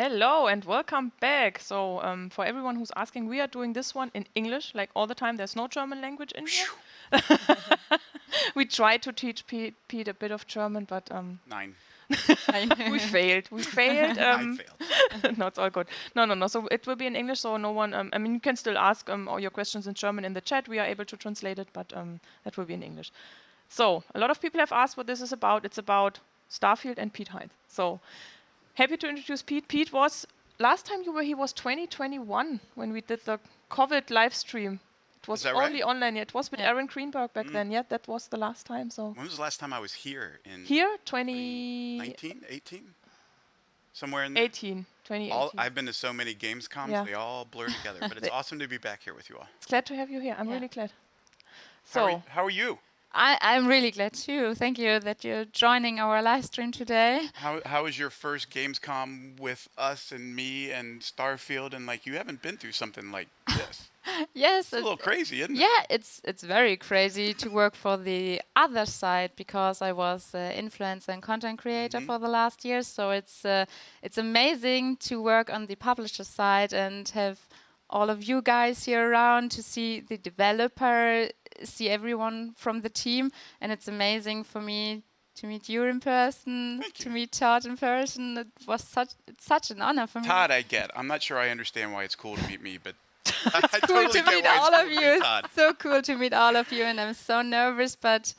Hello and welcome back. So, for everyone who's asking, we are doing this one in English, like all the time. There's no German language in here. We tried to teach Pete a bit of German, but Nine. we failed. We failed. I failed. No, it's all good. No. So it will be in English. So no one. I mean, you can still ask all your questions in German in the chat. We are able to translate it, but that will be in English. So a lot of people have asked what this is about. It's about Starfield and Pete Hines. So. Happy to introduce Pete. Pete was, last time you were here was 2021 when we did the COVID live stream. It was only right? online. It was with Aaron Greenberg back then. Yeah, that was the last time. So When was the last time I was here? In here, 2019, 18? Somewhere in there? 2018. I've been to so many Gamescoms, Yeah. they all blur together. But it's awesome to be back here with you all. It's glad to have you here. I'm really glad. So How are you? I'm really glad too. Thank you that you're joining our live stream today. How was your first Gamescom with us and me and Starfield? And like, you haven't been through something like this. Yes, It's a little crazy, isn't it? yeah, it's very crazy to work for the other side because I was influencer and content creator for the last years. So it's amazing to work on the publisher side and have all of you guys here around to see the developer, see everyone from the team, and it's amazing for me to meet you in person, to meet Todd in person. It's such an honor for me. Todd, I get. I'm not sure I understand why it's cool to meet me, but It's cool to meet all of you. It's so cool to meet all of you, and I'm so nervous, but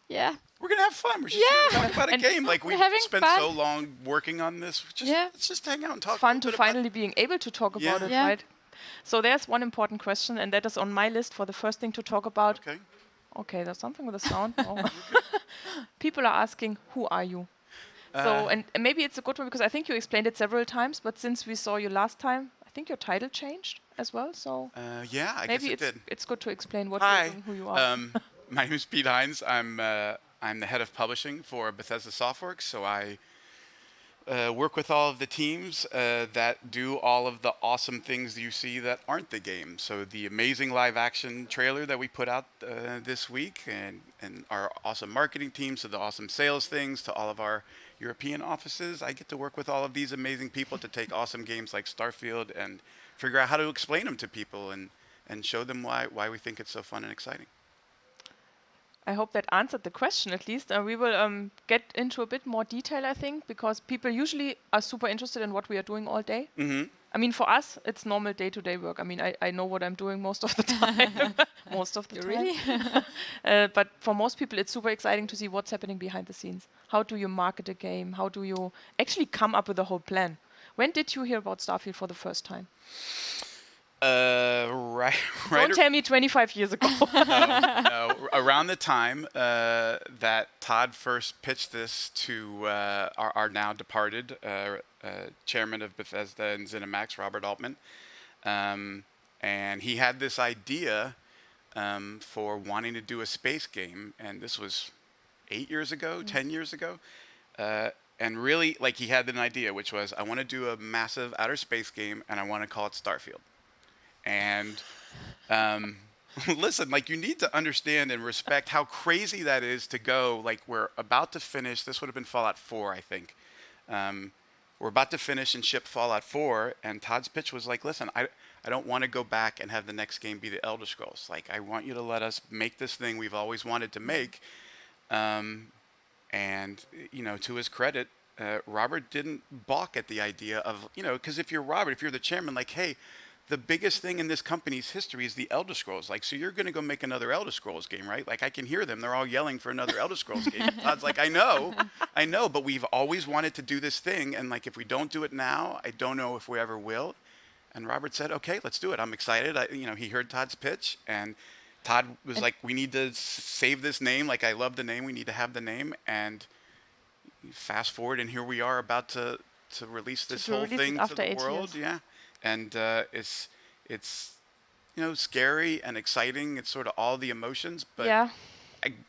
yeah. We're going to have fun. We're just going to talk about a game. Like, we've spent so long working on this. Let's just hang out and talk. Fun to finally being able to talk about it, right? So there's one important question, and that is on my list for the first thing to talk about. Okay, there's something with the sound. People are asking, who are you? So, and maybe it's a good one because I think you explained it several times, but since we saw you last time, I think your title changed as well. So yeah, I guess it did. It's good to explain what you're doing, who you are. My name is Pete Hines. I'm the head of publishing for Bethesda Softworks, so I work with all of the teams that do all of the awesome things you see that aren't the game. So the amazing live action trailer that we put out this week, and our awesome marketing teams, to the awesome sales things, to all of our European offices. I get to work with all of these amazing people to take awesome games like Starfield and figure out how to explain them to people and show them why we think it's so fun and exciting. I hope that answered the question at least. We will get into a bit more detail, I think, because people usually are super interested in what we are doing all day. I mean, for us, it's normal day-to-day work. I mean, I know what I'm doing most of the time. Most of the time. Really? But for most people, it's super exciting to see what's happening behind the scenes. How do you market a game? How do you actually come up with a whole plan? When did you hear about Starfield for the first time? Right. Don't tell me 25 years ago. No. Around the time that Todd first pitched this to our now departed chairman of Bethesda and ZeniMax, Robert Altman, and he had this idea for wanting to do a space game, and this was 8 years ago, 10 years ago. And really, like, he had an idea, which was, I want to do a massive outer space game, and I want to call it Starfield. And listen, like, you need to understand and respect how crazy that is to go. Like, we're about to finish. This would have been Fallout 4, I think. We're about to finish and ship Fallout 4. And Todd's pitch was like, listen, I don't want to go back and have the next game be the Elder Scrolls. Like, I want you to let us make this thing we've always wanted to make. And, you know, to his credit, Robert didn't balk at the idea of, you know, because if you're Robert, if you're the chairman, like, hey, the biggest thing in this company's history is the Elder Scrolls. Like, so you're going to go make another Elder Scrolls game, right? Like, I can hear them. They're all yelling for another Elder Scrolls game. Todd's like, I know, but we've always wanted to do this thing. And, like, if we don't do it now, I don't know if we ever will. And Robert said, okay, let's do it. I'm excited. He heard Todd's pitch. And Todd was like, we need to save this name. Like, I love the name. We need to have the name. And fast forward, and here we are about to release this whole thing to the world. Yeah. And it's scary and exciting. It's sort of all the emotions, but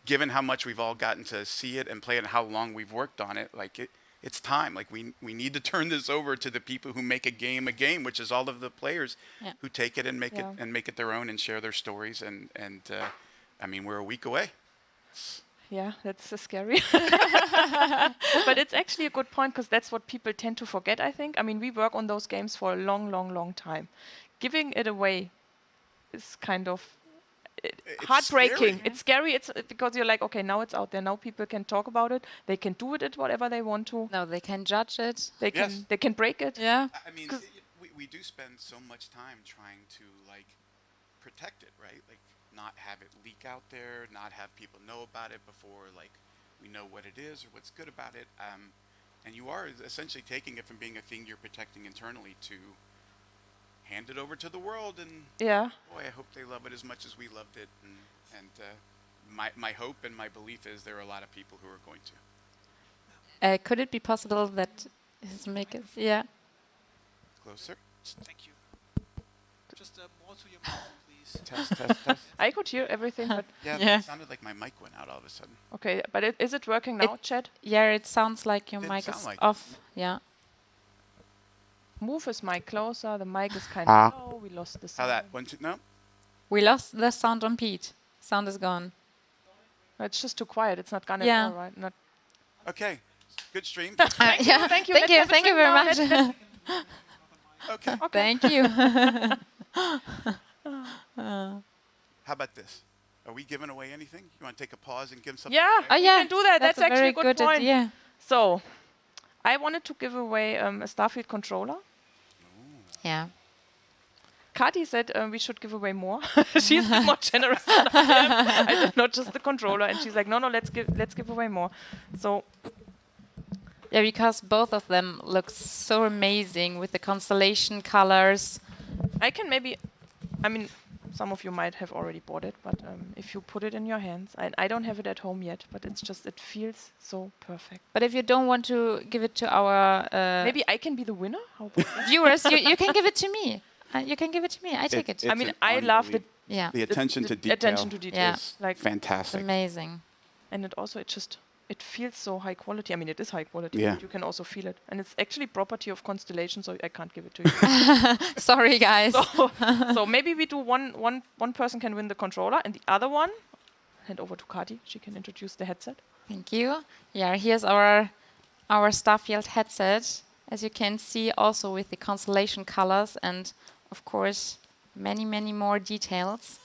given how much we've all gotten to see it and play it and how long we've worked on it, like it's time. Like we need to turn this over to the people who make a game, which is all of the players who take it and make it their own and share their stories. And I mean, we're a week away. Yeah, that's scary. But it's actually a good point because that's what people tend to forget, I think. I mean, we work on those games for a long, long, long time. Giving it away is kind of It's heartbreaking. scary. It's scary. It's because you're like, okay, now it's out there. Now people can talk about it. They can do it whatever they want to. No, they can judge it. Yes. They can break it. Yeah. I mean, 'Cause- we do spend so much time trying to like protect it, right? Like not have it leak out there, not have people know about it before like we know what it is or what's good about it. And you are essentially taking it from being a thing you're protecting internally to hand it over to the world. And Yeah. boy, I hope they love it as much as we loved it. And my hope and my belief is there are a lot of people who are going to. Could it be possible that his makers? Yeah. Closer. Thank you. Just more to your mouth, please. Test. I could hear everything, but Yeah, Yeah. it sounded like my mic went out all of a sudden. okay. But is it working now, Chat? Yeah, it sounds like your Didn't mic sound is like it. off. Yeah. Move his mic closer. The mic is kind Ah. of low. We lost the How sound. that? 1, 2, no? We lost the sound on Pete. Sound is gone. It's just too quiet. It's not gonna Yeah. all right. Not. Okay. Good stream. Thank you, yeah. thank you. Thank Let's you. have a Thank you drink very now. much. Okay. Thank you. How about this? Are we giving away anything? You want to take a pause and give something? Yeah. Oh we yeah. can do that. That's a actually very a good point. idea. So, I wanted to give away a Starfield controller. Yeah. Kati said we should give away more. She's a bit more generous than I am. I said not just the controller, and she's like, no, let's give away more. So Yeah, because both of them look so amazing with the constellation colors. I can maybe, I mean, some of you might have already bought it, but if you put it in your hands, I don't have it at home yet, but it's just, it feels so perfect. But if you don't want to give it to our Maybe I can be the winner? How about that? viewers, you can give it to me. You can give it to me. I take it. I mean, I love the Yeah. The attention to detail. attention to detail. Yeah. is Like, It's fantastic. amazing. and it also, it feels so high quality. I mean, it is high quality, Yeah. but you can also feel it. And it's actually property of Constellation, so I can't give it to you. Sorry, guys. So maybe we do one person can win the controller, and the other one, hand over to Kati. She can introduce the headset. Thank you. Yeah, here's our Starfield headset. As you can see, also with the constellation colors and, of course, many more details.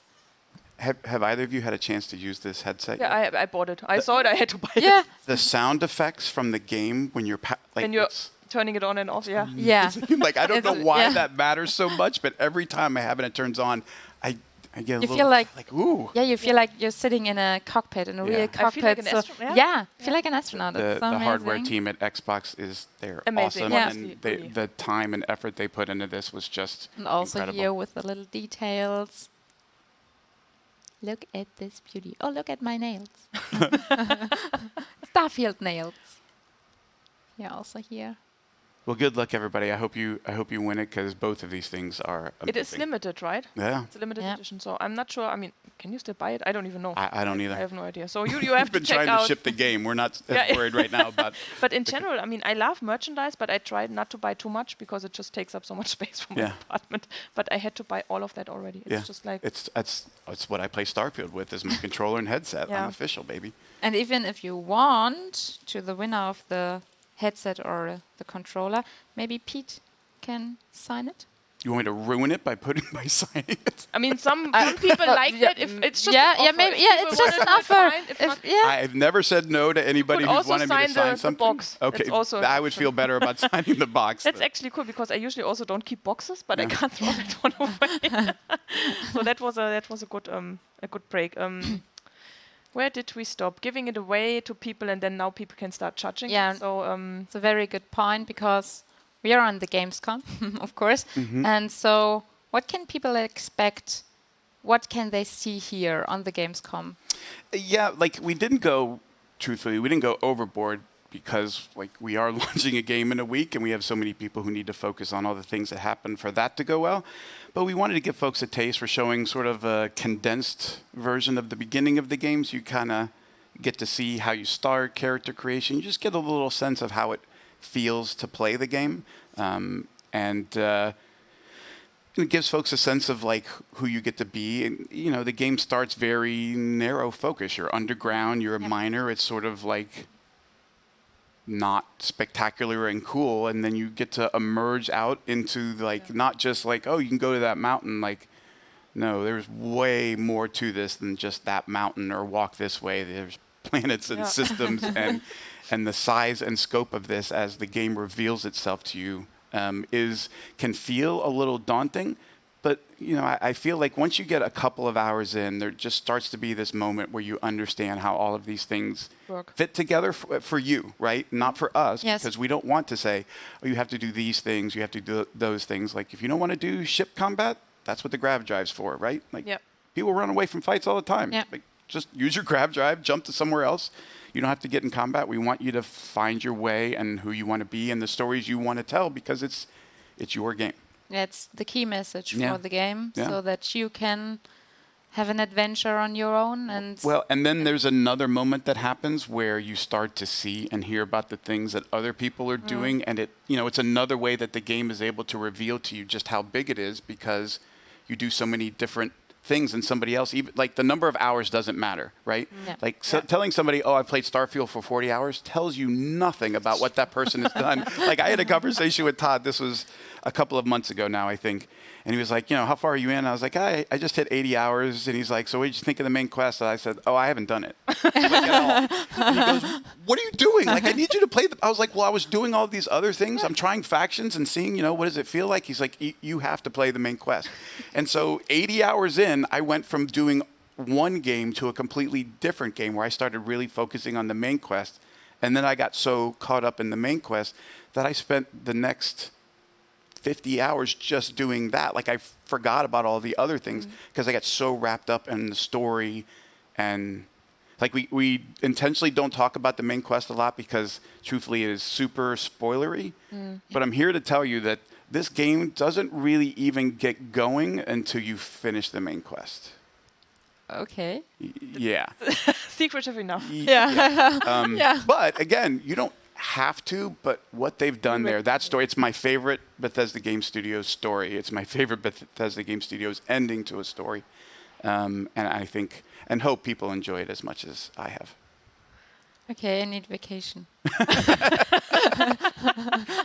Have either of you had a chance to use this headset? Yeah, yet? I bought it. I saw it. I had to buy it. Yeah, The sound effects from the game when you're like When you're it's- turning it on and off, yeah. yeah. like I don't know It's- why yeah. that matters so much, but every time I have it, it turns on. I get a You little feel like- ooh. Yeah, you feel like you're sitting in a cockpit, in a Yeah. real I feel like cockpit. an so astronaut, yeah, feel like an astronaut. The It's so hardware amazing. team at Xbox is they're Amazing, awesome, Yeah. honestly, and really. the time and effort they put into this was just And also incredible. here with the little details. Look at this beauty. Oh, look at my nails. Starfield nails. Yeah, also here. Well, good luck, everybody. I hope you win it because both of these things are amazing. It is limited, right? Yeah, It's a limited Yeah. edition, so I'm not sure. I mean, can you still buy it? I don't even know. I don't either. I have no idea. So you have We've been to check trying out. to ship the game. We're not as Yeah. worried right now about. But in general, I mean, I love merchandise, but I tried not to buy too much because it just takes up so much space from my Yeah. apartment. But I had to buy all of that already. It's Yeah, just like it's what I play Starfield with is my controller and headset. Yeah. I'm official, baby. And even if you want to the winner of the headset or the controller, maybe Pete can sign it. You want me to ruin it by signing it? I mean, some people like yeah, that. If it's just yeah, an yeah, offer. maybe, If yeah, people it's just want an it, offer. fine. If If- not, yeah, I've never said no to anybody could who's also wanted me to sign sign the something. box. Okay, That's also an I would option. feel better about signing the box. That's but- actually cool because I usually also don't keep boxes, but I Yeah. can't throw that one away. So that was a good break. Where did we stop? Giving it away to people, and then now people can start judging. Yeah. It. So it's a very good point because we are on the Gamescom, of course. And so what can people expect? What can they see here on the Gamescom? Yeah, like we didn't go overboard because like we are launching a game in a week and we have so many people who need to focus on all the things that happen for that to go well. But we wanted to give folks a taste for showing sort of a condensed version of the beginning of the game, so you kind of get to see how you start, character creation. You just get a little sense of how it feels to play the game. it gives folks a sense of like who you get to be. And, the game starts very narrow focus. You're underground, you're a miner. It's sort of like not spectacular and cool. And then you get to emerge out into like, not just like, oh, you can go to that mountain. Like, no, there's way more to this than just that mountain or walk this way. There's planets and systems and the size and scope of this as the game reveals itself to you can feel a little daunting. But, I feel like once you get a couple of hours in, there just starts to be this moment where you understand how all of these things fit together for you, right? Not for us, because we don't want to say, oh, you have to do these things, you have to do those things. Like, if you don't want to do ship combat, that's what the grav drive's for, right? Like, people run away from fights all the time. Yep. Like, just use your grav drive, jump to somewhere else. You don't have to get in combat. We want you to find your way and who you want to be and the stories you want to tell, because it's your game. That's the key message for the game, so that you can have an adventure on your own. And then there's another moment that happens where you start to see and hear about the things that other people are doing, and it's another way that the game is able to reveal to you just how big it is, because you do so many different things and somebody else, even like the number of hours doesn't matter, right? Like telling somebody, oh, I played Starfield for 40 hours tells you nothing about what that person has done. Like, I had a conversation with Todd, this was a couple of months ago now, I think. And he was like, how far are you in? I was like, I just hit 80 hours. And he's like, so what did you think of the main quest? And I said, oh, I haven't done it. Like, at all. And he goes, what are you doing? Like, I need you to play. I was like, well, I was doing all these other things. I'm trying factions and seeing, what does it feel like? He's like, you have to play the main quest. And so 80 hours in, I went from doing one game to a completely different game where I started really focusing on the main quest. And then I got so caught up in the main quest that I spent the next 50 hours just doing that. Like, I forgot about all the other things because I got so wrapped up in the story. And like, we intentionally don't talk about the main quest a lot because truthfully it is super spoilery. But I'm here to tell you that this game doesn't really even get going until you finish the main quest. Okay. Yeah. Secretive enough. But again, you don't have to, but what they've done there, that story, it's my favorite Bethesda Game Studios story. It's my favorite Bethesda Game Studios ending to a story. And I think and hope people enjoy it as much as I have. Okay, I need vacation.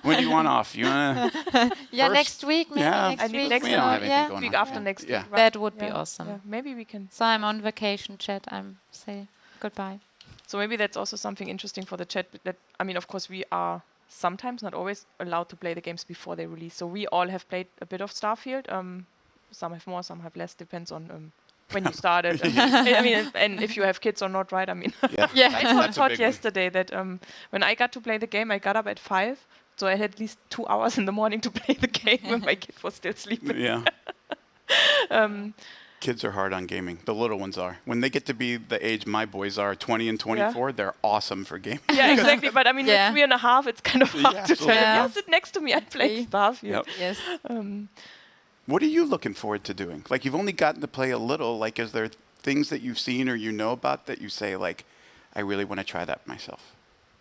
When do you want off? You want to? Next week, maybe next week. Next we don't have anything going week on. after next week. Right? That would be awesome. Yeah, maybe we can. So I'm on vacation, chat. I'm saying goodbye. So maybe that's also something interesting for the chat. That, I mean, of course, we are sometimes, not always, allowed to play the games before they release. So we all have played a bit of Starfield. Some have more, some have less. Depends on when you started. I mean, and if you have kids or not, right? I mean, I thought yesterday that when I got to play the game, I got up at 5. So I had at least 2 hours in the morning to play the game when my kid was still sleeping. Yeah. Kids are hard on gaming. The little ones are. When they get to be the age my boys are, 20 and 24, they're awesome for gaming. Yeah, exactly. But I mean, with 3.5, it's kind of hard to tell. Yeah, sit next to me and play stuff. Yep. Yes. What are you looking forward to doing? Like, you've only gotten to play a little. Like, is there things that you've seen or you know about that you say, like, I really want to try that myself?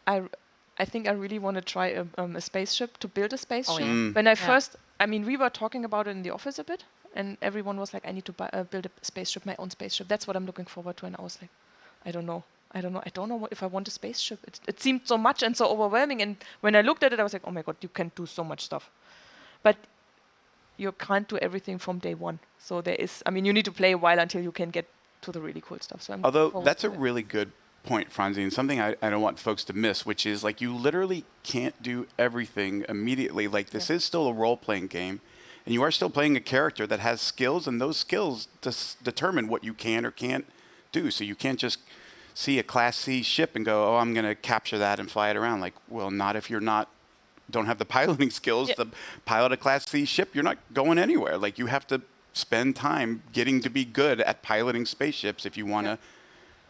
I think I really want to try a spaceship, to build a spaceship. Oh, yeah. When I first, I mean, we were talking about it in the office a bit. And everyone was like, I need to build a spaceship, my own spaceship. That's what I'm looking forward to. And I was like, I don't know if I want a spaceship. It seemed so much and so overwhelming. And when I looked at it, I was like, oh my God, you can do so much stuff. But you can't do everything from day one. So there is, I mean, you need to play a while until you can get to the really cool stuff. So although that's a really good point, Franzi, and something I don't want folks to miss, which is like, you literally can't do everything immediately. Like, this is still a role-playing game. And you are still playing a character that has skills, and those skills determine what you can or can't do. So you can't just see a Class C ship and go, oh, I'm going to capture that and fly it around. Like, well, not if you're don't have the piloting skills to pilot a Class C ship. You're not going anywhere. Like, you have to spend time getting to be good at piloting spaceships if you want to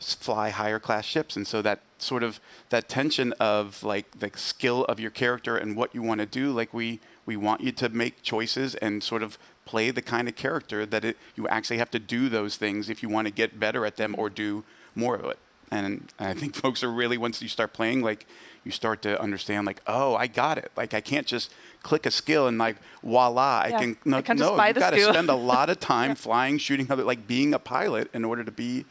fly higher class ships. And so that sort of that tension of like the skill of your character and what you want to do, like we want you to make choices and sort of play the kind of character that you actually have to do those things if you want to get better at them or do more of it. And I think folks are really, once you start playing, like you start to understand, like, oh, I got it. Like I can't just click a skill and like voila, I can. No, I can't just buy you the got to skill. spend a lot of time flying, shooting other, like being a pilot in order to be,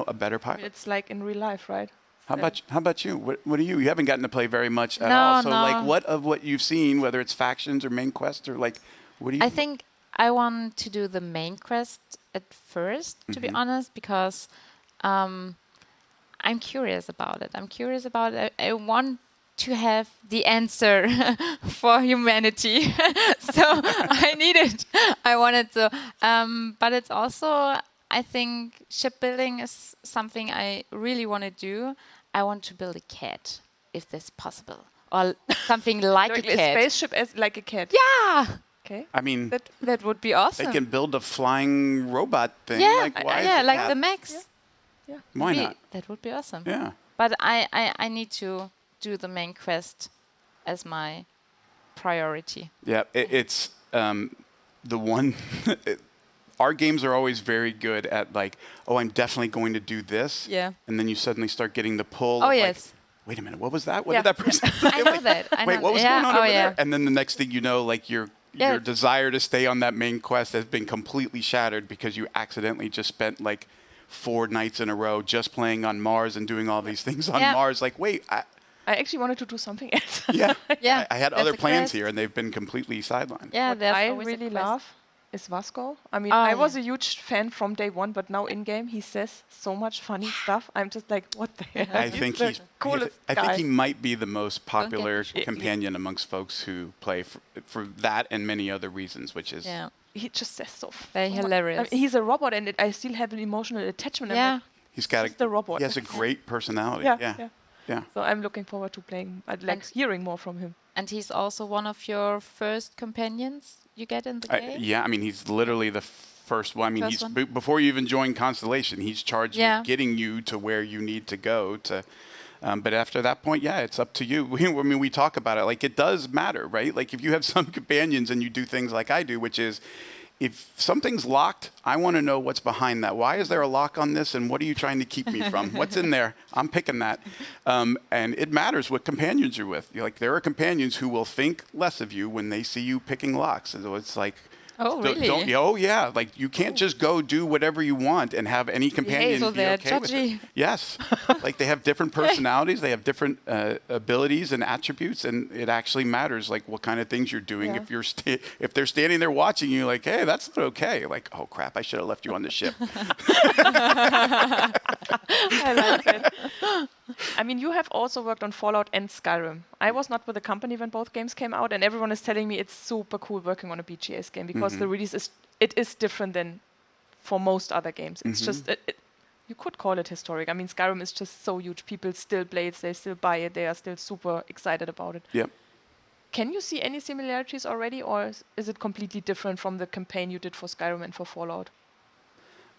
a better pilot. It's like in real life, right? How about you? What are you? You haven't gotten to play very much at No, all. So no. like, what of what you've seen, whether it's factions or main quest or like, what do you? I think I want to do the main quest at first, to be honest, because I'm curious about it. I want to have the answer for humanity. So I need it. I want it to. But it's also, I think, shipbuilding is something I really want to do. I want to build a cat, if that's possible. Or something like a cat. spaceship as like a cat. Yeah! Okay. I mean, That would be awesome. they can build a flying robot thing. Yeah, Like, why is yeah, it like that? the Max. Yeah. Why not? That would be awesome. Yeah. But I need to do the main quest as my priority. Yeah, it's the one. Our games are always very good at like, oh, I'm definitely going to do this. Yeah. And then you suddenly start getting the pull. Oh, of yes. Like, wait a minute, what was that? What Yeah. did that person say? I know that. Wait, what was going on over yeah. there? And then the next thing you know, like your desire to stay on that main quest has been completely shattered because you accidentally just spent like 4 nights in a row just playing on Mars and doing all these things on Yeah. Mars. Like, wait, I actually wanted to do something else. yeah, Yeah, I had there's other a plans quest. here and they've been completely sidelined. Yeah, What there's I always a really quest. love is Vasco. I mean, Oh, I was yeah. a huge fan from day one, but now in game he says so much funny stuff. I'm just like, what the hell? I think the he's coolest I guy. think he might be the most popular me started. companion amongst folks who play for that and many other reasons, which is Yeah. He just says so. Very so much. hilarious. He's a robot, and I still have an emotional attachment. I'm Yeah. like, he's got Just the robot. He has a great personality. yeah. Yeah. So I'm looking forward to playing. I'd like And- hearing more from him. And he's also one of your first companions you get in the game? Yeah, I mean, he's literally the first one. I mean, First one? before you even join Constellation, he's charged Yeah. with getting you to where you need to go to. But after that point, yeah, it's up to you. I mean, we talk about it like it does matter, right? Like if you have some companions and you do things like I do, which is if something's locked, I want to know what's behind that. Why is there a lock on this, and what are you trying to keep me from? What's in there? I'm picking that. And it matters what companions you're with. Like there are companions who will think less of you when they see you picking locks. And so it's like, Oh, really? oh, yeah. Like you can't just go do whatever you want and have any companion so be they're okay with it. judgy. Yes. Like they have different personalities. They have different abilities and attributes, and it actually matters like what kind of things you're doing. Yeah. If you're if they're standing there watching you, like, hey, that's not okay. Like, oh crap, I should have left you on the ship. I like it. I mean, you have also worked on Fallout and Skyrim. I was not with the company when both games came out, and everyone is telling me it's super cool working on a BGS game because the release is different than for most other games. It's just you could call it historic. I mean, Skyrim is just so huge. People still play it. They still buy it. They are still super excited about it. Yep. Can you see any similarities already, or is it completely different from the campaign you did for Skyrim and for Fallout?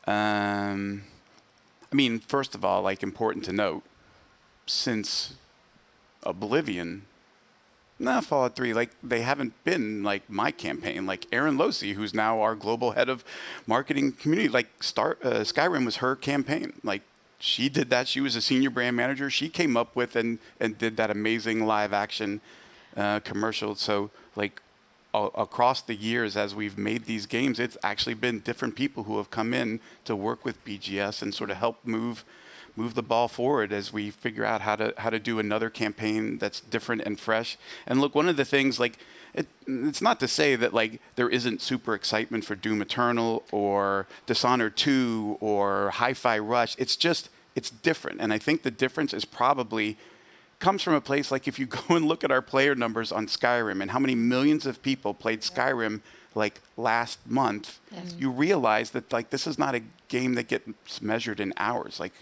I mean, first of all, like important to note, since Oblivion, Fallout 3, like they haven't been like my campaign. Like Erin Losey, who's now our global head of marketing community, like Skyrim was her campaign. Like she did that. She was a senior brand manager. She came up with and did that amazing live action commercial. So like across the years as we've made these games, it's actually been different people who have come in to work with BGS and sort of help move the ball forward as we figure out how to do another campaign that's different and fresh. And look, one of the things, like it's not to say that like there isn't super excitement for Doom Eternal or Dishonored 2 or Hi-Fi Rush. It's just it's different, and I think the difference is probably comes from a place like if you go and look at our player numbers on Skyrim and how many millions of people played Skyrim like last month, you realize that like this is not a game that gets measured in hours. Like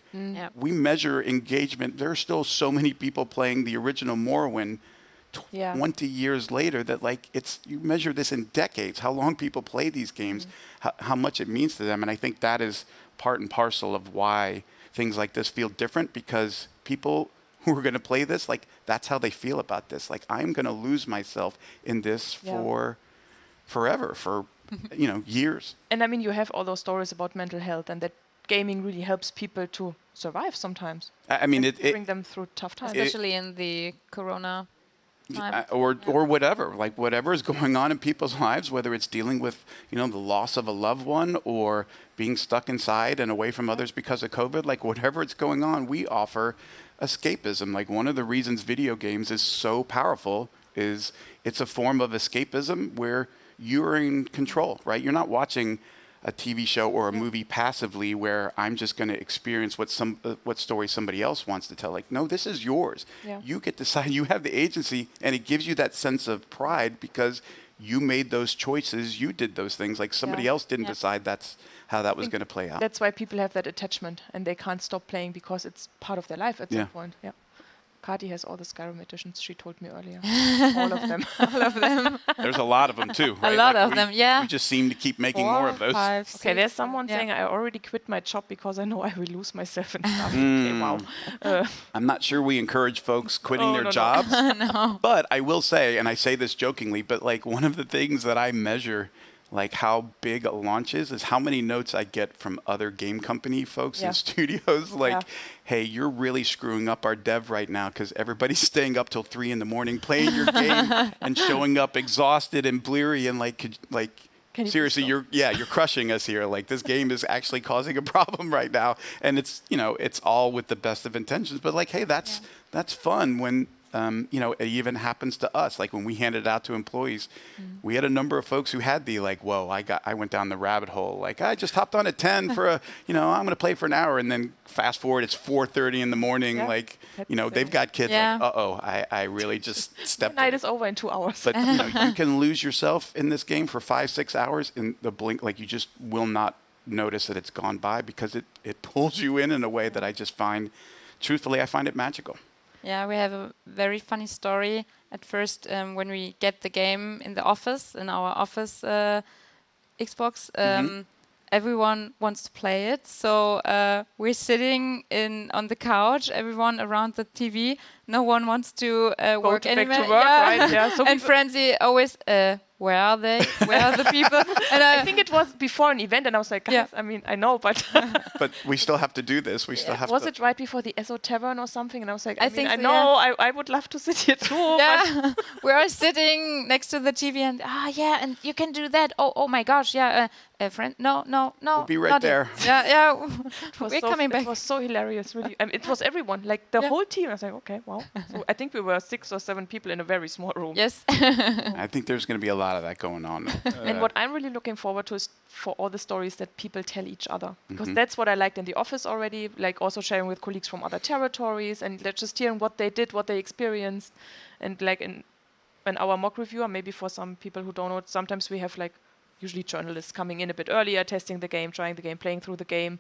we measure engagement. There are still so many people playing the original Morrowind 20 years later that like you measure this in decades, how long people play these games, how much it means to them. And I think that is part and parcel of why things like this feel different, because people who are going to play this, like that's how they feel about this. Like I'm going to lose myself in this for forever, for years. And I mean, you have all those stories about mental health, and that gaming really helps people to survive sometimes. I mean, And bring them through tough times. Especially in the Corona time. or whatever, like whatever is going on in people's lives, whether it's dealing with, the loss of a loved one or being stuck inside and away from others because of COVID, like whatever it's going on, we offer escapism. Like one of the reasons video games is so powerful is it's a form of escapism where you're in control, right? You're not watching a TV show or a movie passively where I'm just going to experience what story somebody else wants to tell. Like, no, this is yours. Yeah. You get to decide. You have the agency, and it gives you that sense of pride because you made those choices. You did those things. Like somebody else didn't decide that's how that was going to play out. That's why people have that attachment, and they can't stop playing because it's part of their life at some point. Yeah. Kati has all the Skyrim editions, she told me earlier. All of them. All of them. There's a lot of them too, right? A lot of them, yeah. We just seem to keep making more of those. 5, Okay, 6, there's someone saying I already quit my job because I know I will lose myself in stuff. Okay, wow. I'm not sure we encourage folks quitting their no. jobs. But I will say, and I say this jokingly, but like one of the things that I measure like how big a launch is how many notes I get from other game company folks in studios like, hey, you're really screwing up our dev right now because everybody's staying up till 3 a.m. playing your game and showing up exhausted and bleary and seriously, you're crushing us here. Like this game is actually causing a problem right now, and it's it's all with the best of intentions. But like, hey, that's fun when it even happens to us. Like when we handed it out to employees, we had a number of folks who had the like, whoa, I went down the rabbit hole. Like I just hopped on at 10 for I'm going to play for an hour, and then fast forward, it's 4:30 in the morning. Yeah. Like they've got kids. Like, I really just stepped. The night is over in 2 hours. But you can lose yourself in this game for 5-6 hours in the blink. Like you just will not notice that it's gone by because it pulls you in a way that I just find, truthfully, I find it magical. Yeah, we have a very funny story. At first, when we get the game in the office, in our office Xbox, everyone wants to play it. So we're sitting on the couch, everyone around the TV. No one wants to work anymore. Back to work, right? Yeah. So and Francie always, where are they? Where are the people? And I think it was before an event, and I was like, guys, I mean, I know, but but we still have to do this. We still have. Was it right before the Esso Tavern or something? And I was like, I so, know, I would love to sit here too. Yeah, we are sitting next to the TV, and and you can do that. Oh my gosh, yeah. Friend, no. We'll be right there. Yeah. We're coming back. It was so hilarious, really. It was everyone, like the whole team. I was like, okay, wow. So I think we were 6 or 7 people in a very small room. Yes. I think there's going to be a lot of that going on. And what I'm really looking forward to is for all the stories that people tell each other. Because that's what I liked in the office already, like also sharing with colleagues from other territories and just hearing what they did, what they experienced. And like in our mock reviewer, maybe for some people who don't know, sometimes we have like usually journalists coming in a bit earlier, testing the game, trying the game, playing through the game.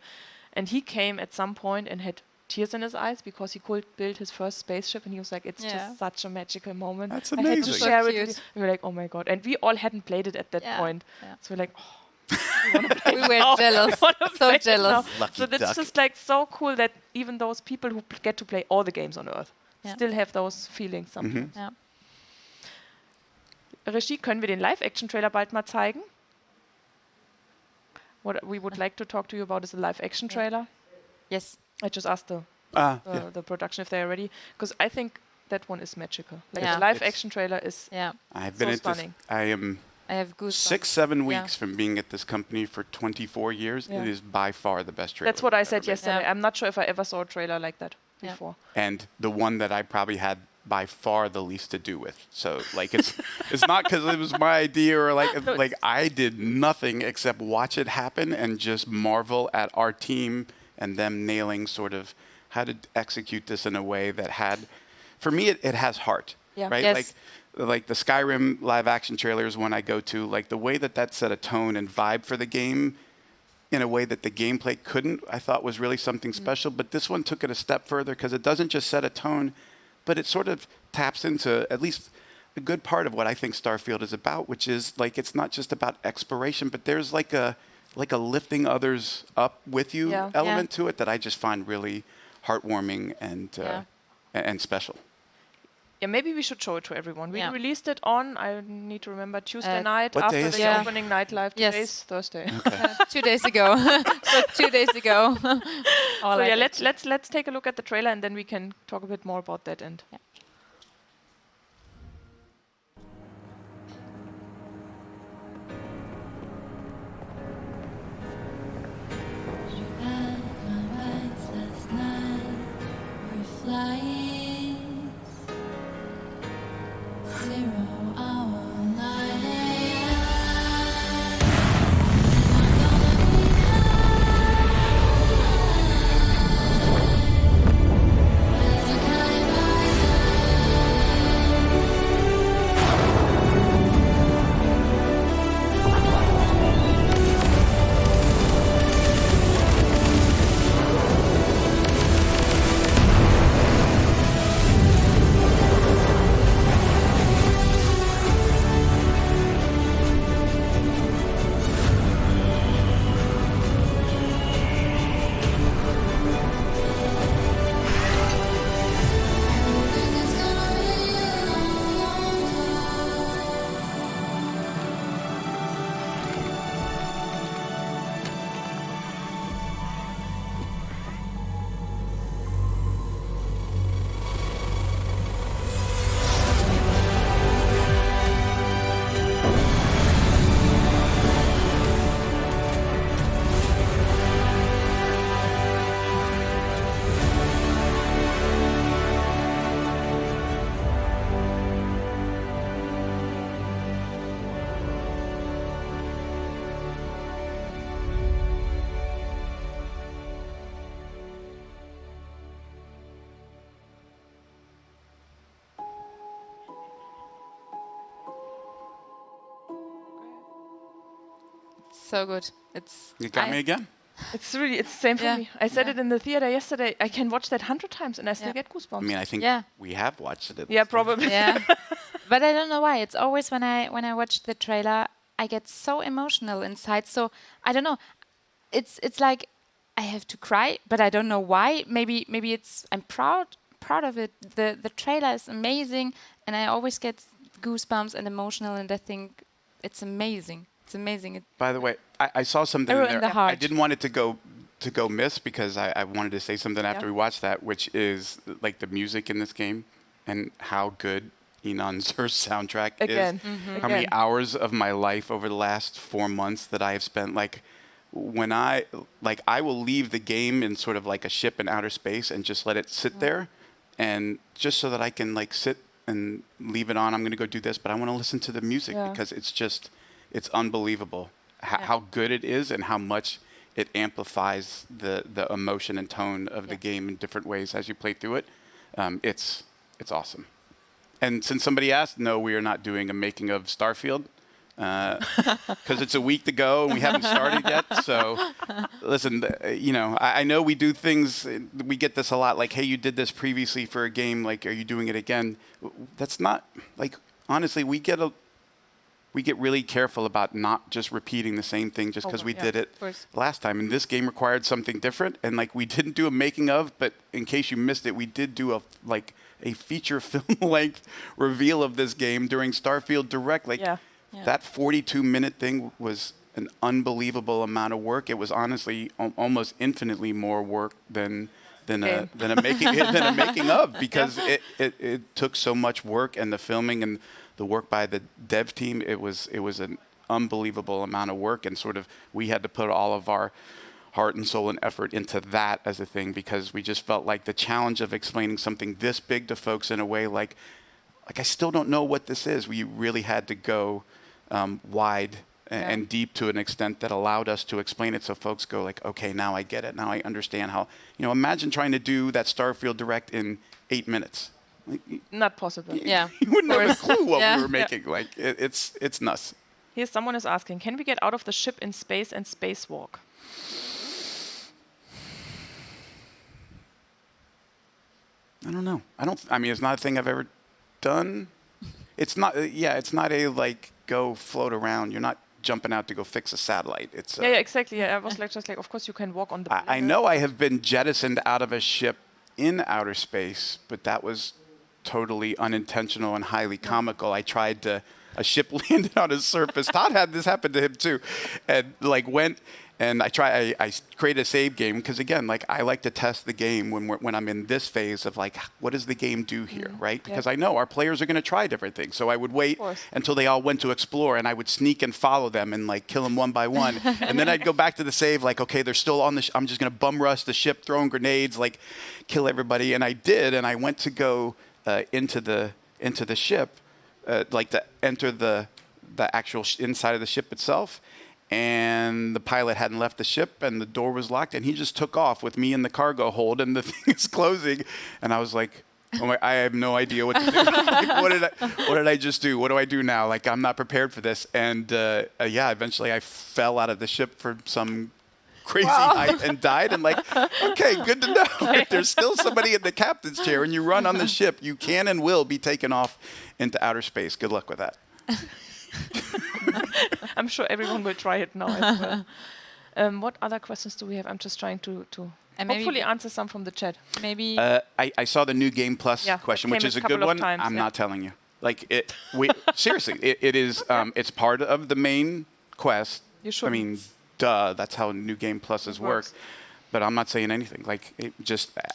And he came at some point and had tears in his eyes because he could build his first spaceship, and he was like, it's just such a magical moment. That's I had to amazing. share it with you. We were like, oh my god. And we all hadn't played it at that point. Yeah. So we're like, we were jealous. So jealous. So that's just like so cool that even those people who get to play all the games on Earth still have those feelings sometimes. Yeah. Regie, können wir den Live-Action-Trailer bald mal zeigen? What we would like to talk to you about is the live-action trailer. Yes. I just asked the production if they're ready, because I think that one is magical. Like the live-action trailer is I've been stunning. I have goosebumps. 6-7 weeks from being at this company for 24 years. It is by far the best trailer. That's what I said yesterday. I'm not sure if I ever saw a trailer like that before. And the one that I probably had by far the least to do with. So like it's not because it was my idea or like I did nothing except watch it happen and just marvel at our team and them nailing sort of how to execute this in a way that had, for me, it has heart, right? Yes. Like the Skyrim live action trailers when I go to, like the way that set a tone and vibe for the game in a way that the gameplay couldn't, I thought was really something special. But this one took it a step further because it doesn't just set a tone, but it sort of taps into at least a good part of what I think Starfield is about, which is like it's not just about exploration, but there's like a lifting others up with you element to it that I just find really heartwarming and special. Yeah, maybe we should show it to everyone. We Yeah. released it on, I need to remember, Tuesday night What day after is the it? opening night live. Yes. Today's Thursday. 2 days ago. So 2 days ago. Or So like yeah, actually- let's take a look at the trailer and then we can talk a bit more about that. And Yeah. So good. It's You got me again? it's the same for Yeah. me. I said Yeah. it in the theater yesterday. I can watch that 100 times and I still Yeah. get goosebumps. I mean, I think Yeah. we have watched it. At yeah, least. probably. Yeah. But I don't know why. It's always when I watch the trailer, I get so emotional inside. So I don't know. It's like I have to cry, but I don't know why. Maybe it's I'm proud of it. The trailer is amazing, and I always get goosebumps and emotional, and I think it's amazing. It's amazing. By the way, I saw something Arrow in in there. the heart. I didn't want it to go miss because I wanted to say something after Yeah. we watched that, which is like the music in this game and how good Enon's her soundtrack Again. is. Mhm. How many Again. hours of my life over the last 4 months that I have spent when I will leave the game in sort of like a ship in outer space and just let it sit there, and just so that I can like sit and leave it on. I'm going to go do this, but I want to listen to the music Yeah. because it's unbelievable how good it is and how much it amplifies the emotion and tone of the game in different ways as you play through it. It's awesome. And since somebody asked, no, we are not doing a making of Starfield because it's a week to go and we haven't started yet. So listen, I know we do things. We get this a lot, like, hey, you did this previously for a game. Like, are you doing it again? That's not like honestly, we get really careful about not just repeating the same thing just because we did it course. last time. And this game required something different. And like we didn't do a making of, but in case you missed it, we did do a feature film length reveal of this game during Starfield Direct. Like that 42-minute thing was an unbelievable amount of work. It was honestly almost infinitely more work than a making of because it took so much work, and the filming and the work by the dev team, it was an unbelievable amount of work, and sort of we had to put all of our heart and soul and effort into that as a thing because we just felt like the challenge of explaining something this big to folks in a way like I still don't know what this is. We really had to go wide and deep to an extent that allowed us to explain it so folks go like, okay, now I get it. Now I understand how, imagine trying to do that Starfield Direct in 8 minutes. Like, Not possible. Yeah. You wouldn't have a clue what Yeah. we were making. Like, it's nuts. Here, someone is asking, can we get out of the ship in space and spacewalk? I don't know. I mean, it's not a thing I've ever done. It's not, it's not a, like, go float around. You're not jumping out to go fix a satellite. It's Yeah, exactly. Yeah, I was just like, of course you can walk on the I know I have been jettisoned out of a ship in outer space, but that was totally unintentional and highly comical. I tried to, a ship landed on his surface. Todd had this happen to him too, and like went and I created a save game because again, like I like to test the game when I'm in this phase of like, what does the game do here, right? Because I know our players are going to try different things, so I would wait until they all went to explore, and I would sneak and follow them and like kill them one by one, and then I'd go back to the save, like okay, they're still on the. I'm just going to bum rush the ship, throwing grenades, like kill everybody, and I did, and I went to go into the ship, like to enter the actual inside of the ship itself. And the pilot hadn't left the ship, and the door was locked, and he just took off with me in the cargo hold, and the thing is closing. And I was like, oh my, I have no idea what to do. Like, what did I just do? What do I do now? Like, I'm not prepared for this. And eventually I fell out of the ship for some crazy height and died. And like, okay, good to know. If there's still somebody in the captain's chair and you run on the ship, you can and will be taken off into outer space. Good luck with that. I'm sure everyone will try it now as well. What other questions do we have? I'm just trying to hopefully answer some from the chat. Maybe I saw the new Game Plus question, which is a good one. Times, I'm not telling you. Like it, seriously, it is. It's part of the main quest. You should. I mean, duh. That's how new Game Pluses work. But I'm not saying anything. Like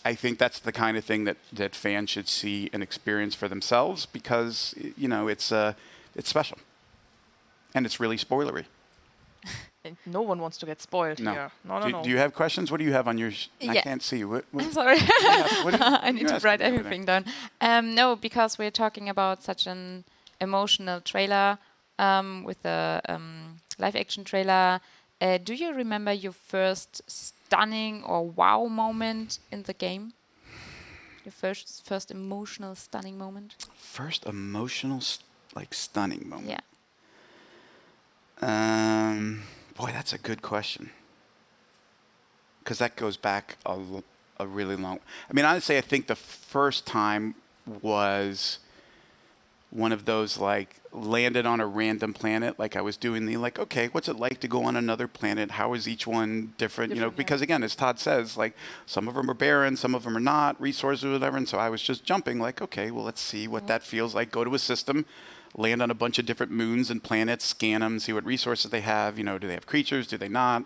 I think that's the kind of thing that fans should see and experience for themselves because it's special. And it's really spoilery. And no one wants to get spoiled here. No. Do you have questions? What do you have on your... I can't see. I'm sorry. I need to write everything down. No, because we're talking about such an emotional trailer with the live-action trailer. Do you remember your first stunning or wow moment in the game? Your first emotional, stunning moment? First emotional, stunning moment? Yeah. Boy, that's a good question. Because that goes back a really long... I mean, honestly, I think the first time was one of those, like, landed on a random planet. Like, I was doing okay, what's it like to go on another planet? How is each one different? Because, again, as Todd says, like, some of them are barren, some of them are not, resources or whatever. And so I was just jumping, like, okay, well, let's see what that feels like. Go to a system, land on a bunch of different moons and planets, scan them, see what resources they have. Do they have creatures? Do they not?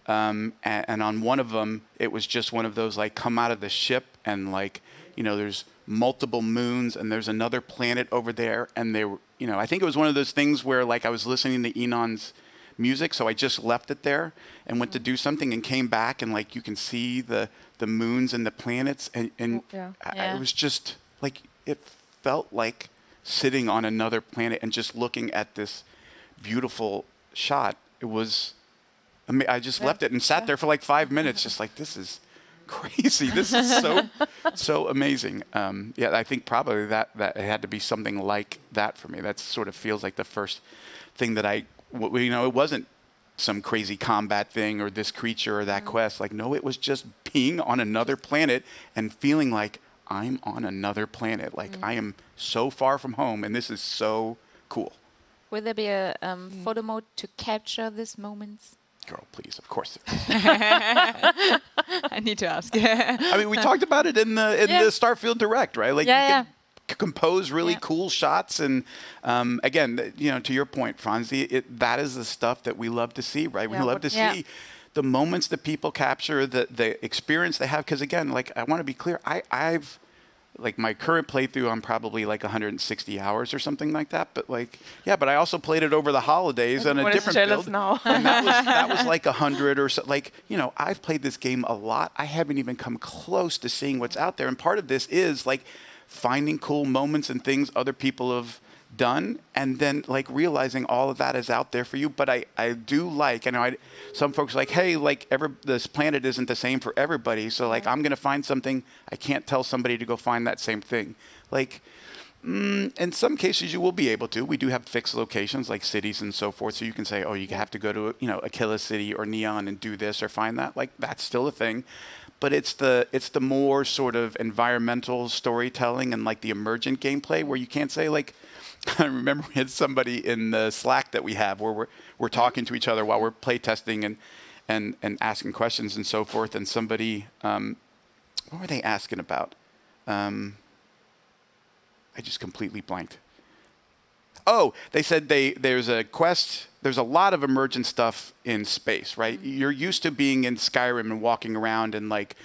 And on one of them, it was just one of those, like, come out of the ship and, like, there's multiple moons and there's another planet over there. And they were, I think it was one of those things where, like, I was listening to Enon's music, so I just left it there and went to do something and came back and, like, you can see the moons and the planets. And it was just, like, it felt like sitting on another planet and just looking at this beautiful shot. It was, I just left it and sat there for like 5 minutes, just like, this is crazy. This is so amazing. I think probably that it had to be something like that for me. That sort of feels like the first thing that it wasn't some crazy combat thing or this creature or that quest. Like, no, it was just being on another planet and feeling like I'm on another planet. Like, I am so far from home, and this is so cool. Will there be a photo mode to capture these moments? Girl, please, of course. I need to ask. I mean, we talked about it in the Starfield Direct, right? Like, you can compose really cool shots, and again, to your point, Franzi, that is the stuff that we love to see, right? We love to see the moments that people capture, the experience they have. Because again, like, I want to be clear, I've like my current playthrough, I'm probably like 160 hours or something like that. But like, but I also played it over the holidays on a different build. Now. And that was like 100 or so. Like, I've played this game a lot. I haven't even come close to seeing what's out there. And part of this is like finding cool moments and things other people have done, and then like realizing all of that is out there for you. But I do like, some folks are like, hey, like this planet isn't the same for everybody, so like I'm gonna find something. I can't tell somebody to go find that same thing. Like in some cases you will be able to. We do have fixed locations like cities and so forth, so you can say, oh, you have to go to Aquila City or Neon and do this or find that. Like, that's still a thing. But it's the more sort of environmental storytelling and like the emergent gameplay where you can't say like, I remember we had somebody in the Slack that we have where we're talking to each other while we're playtesting and asking questions and so forth. And somebody, what were they asking about? I just completely blanked. Oh, they said there's a quest. There's a lot of emergent stuff in space, right? You're used to being in Skyrim and walking around and like,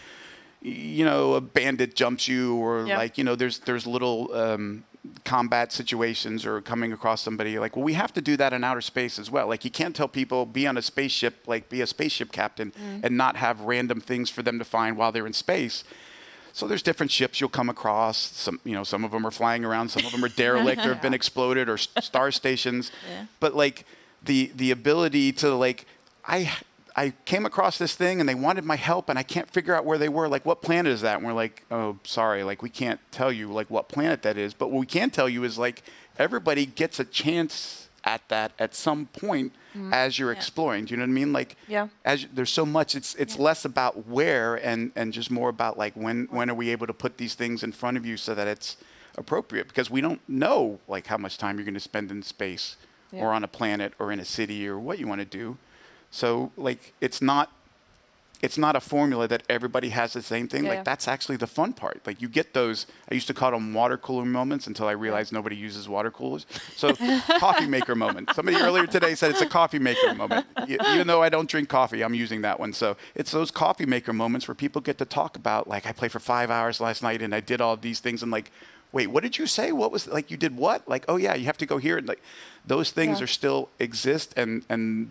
a bandit jumps you, or like, there's little combat situations or coming across somebody. Like, well, we have to do that in outer space as well. Like, you can't tell people be on a spaceship, like be a spaceship captain, and not have random things for them to find while they're in space. So there's different ships you'll come across. Some of them are flying around. Some of them are derelict or have been exploded, or star stations. Yeah. But like the ability to like, I came across this thing and they wanted my help and I can't figure out where they were. Like, what planet is that? And we're like, oh, sorry. Like, we can't tell you like what planet that is. But what we can tell you is like everybody gets a chance at that at some point as you're exploring. Do you know what I mean? Like, as there's so much, it's less about where and just more about like when are we able to put these things in front of you so that it's appropriate, because we don't know like how much time you're going to spend in space or on a planet or in a city or what you want to do. So like it's not a formula that everybody has the same thing. Like, that's actually the fun part. Like, you get those, I used to call them water cooler moments until I realized nobody uses water coolers. So coffee maker moment. Somebody earlier today said it's a coffee maker moment. Even though I don't drink coffee, I'm using that one. So it's those coffee maker moments where people get to talk about, like, I played for 5 hours last night and I did all these things, and like, wait, what did you say? What was, like, you did what? Like, oh yeah, you have to go here. And like, those things are still exist, and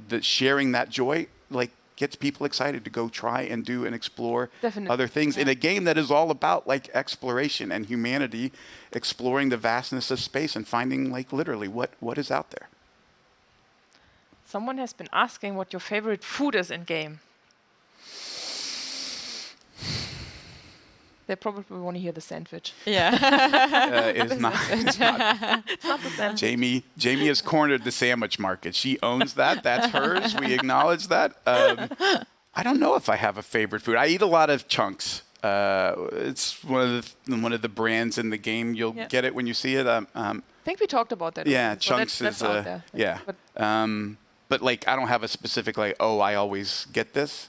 the sharing that joy, like, gets people excited to go try and do and explore other things in a game that is all about like exploration and humanity exploring the vastness of space and finding like literally what is out there. Someone has been asking what your favorite food is in game. They probably want to hear the sandwich. Yeah. It's not. It's not the sandwich. Jamie has cornered the sandwich market. She owns that. That's hers. We acknowledge that. I don't know if I have a favorite food. I eat a lot of chunks. It's one of the brands in the game. You'll get it when you see it. I think we talked about that. Yeah, chunks that's is out there. yeah. But like, I don't have a specific like, oh, I always get this.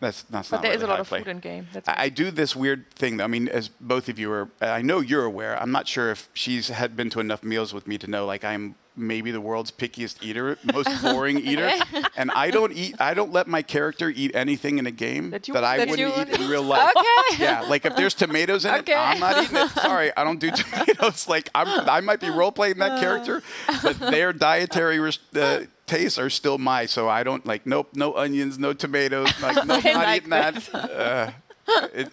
That's not. But there really is a lot of food in game. I do this weird thing, though. I mean, as both of you are, I know you're aware. I'm not sure if she's had been to enough meals with me to know, like, I'm maybe the world's pickiest eater, most boring eater. And I don't let my character eat anything in a game that I wouldn't eat in real life. Okay. Yeah, like if there's tomatoes in it, I'm not eating it. Sorry, I don't do tomatoes. Like, I might be role-playing that character, but their dietary tastes are still mine. So I don't like, nope, no onions, no tomatoes. Like, nope, not eating that.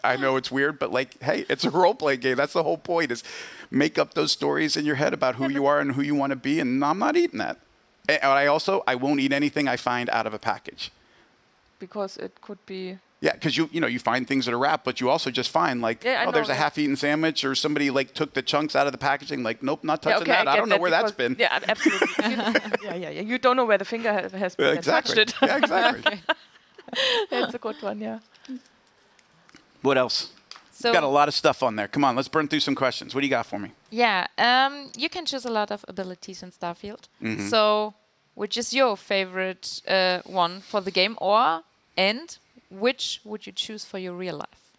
I know it's weird, but like, hey, it's a role-playing game. That's the whole point, is make up those stories in your head about who you are and who you want to be, and I'm not eating that. And I won't eat anything I find out of a package. Because it could be... Yeah, because you find things that are wrapped, but you also just find like, there's a half-eaten sandwich, or somebody like took the chunks out of the packaging. Like, nope, not touching that. I don't know where that's been. Yeah, absolutely. Yeah. You don't know where the finger has been touched it. Yeah, exactly. That's a good one, yeah. What else? So, we've got a lot of stuff on there. Come on, let's burn through some questions. What do you got for me? Yeah, you can choose a lot of abilities in Starfield. Mm-hmm. So, which is your favorite one for the game, and which would you choose for your real life?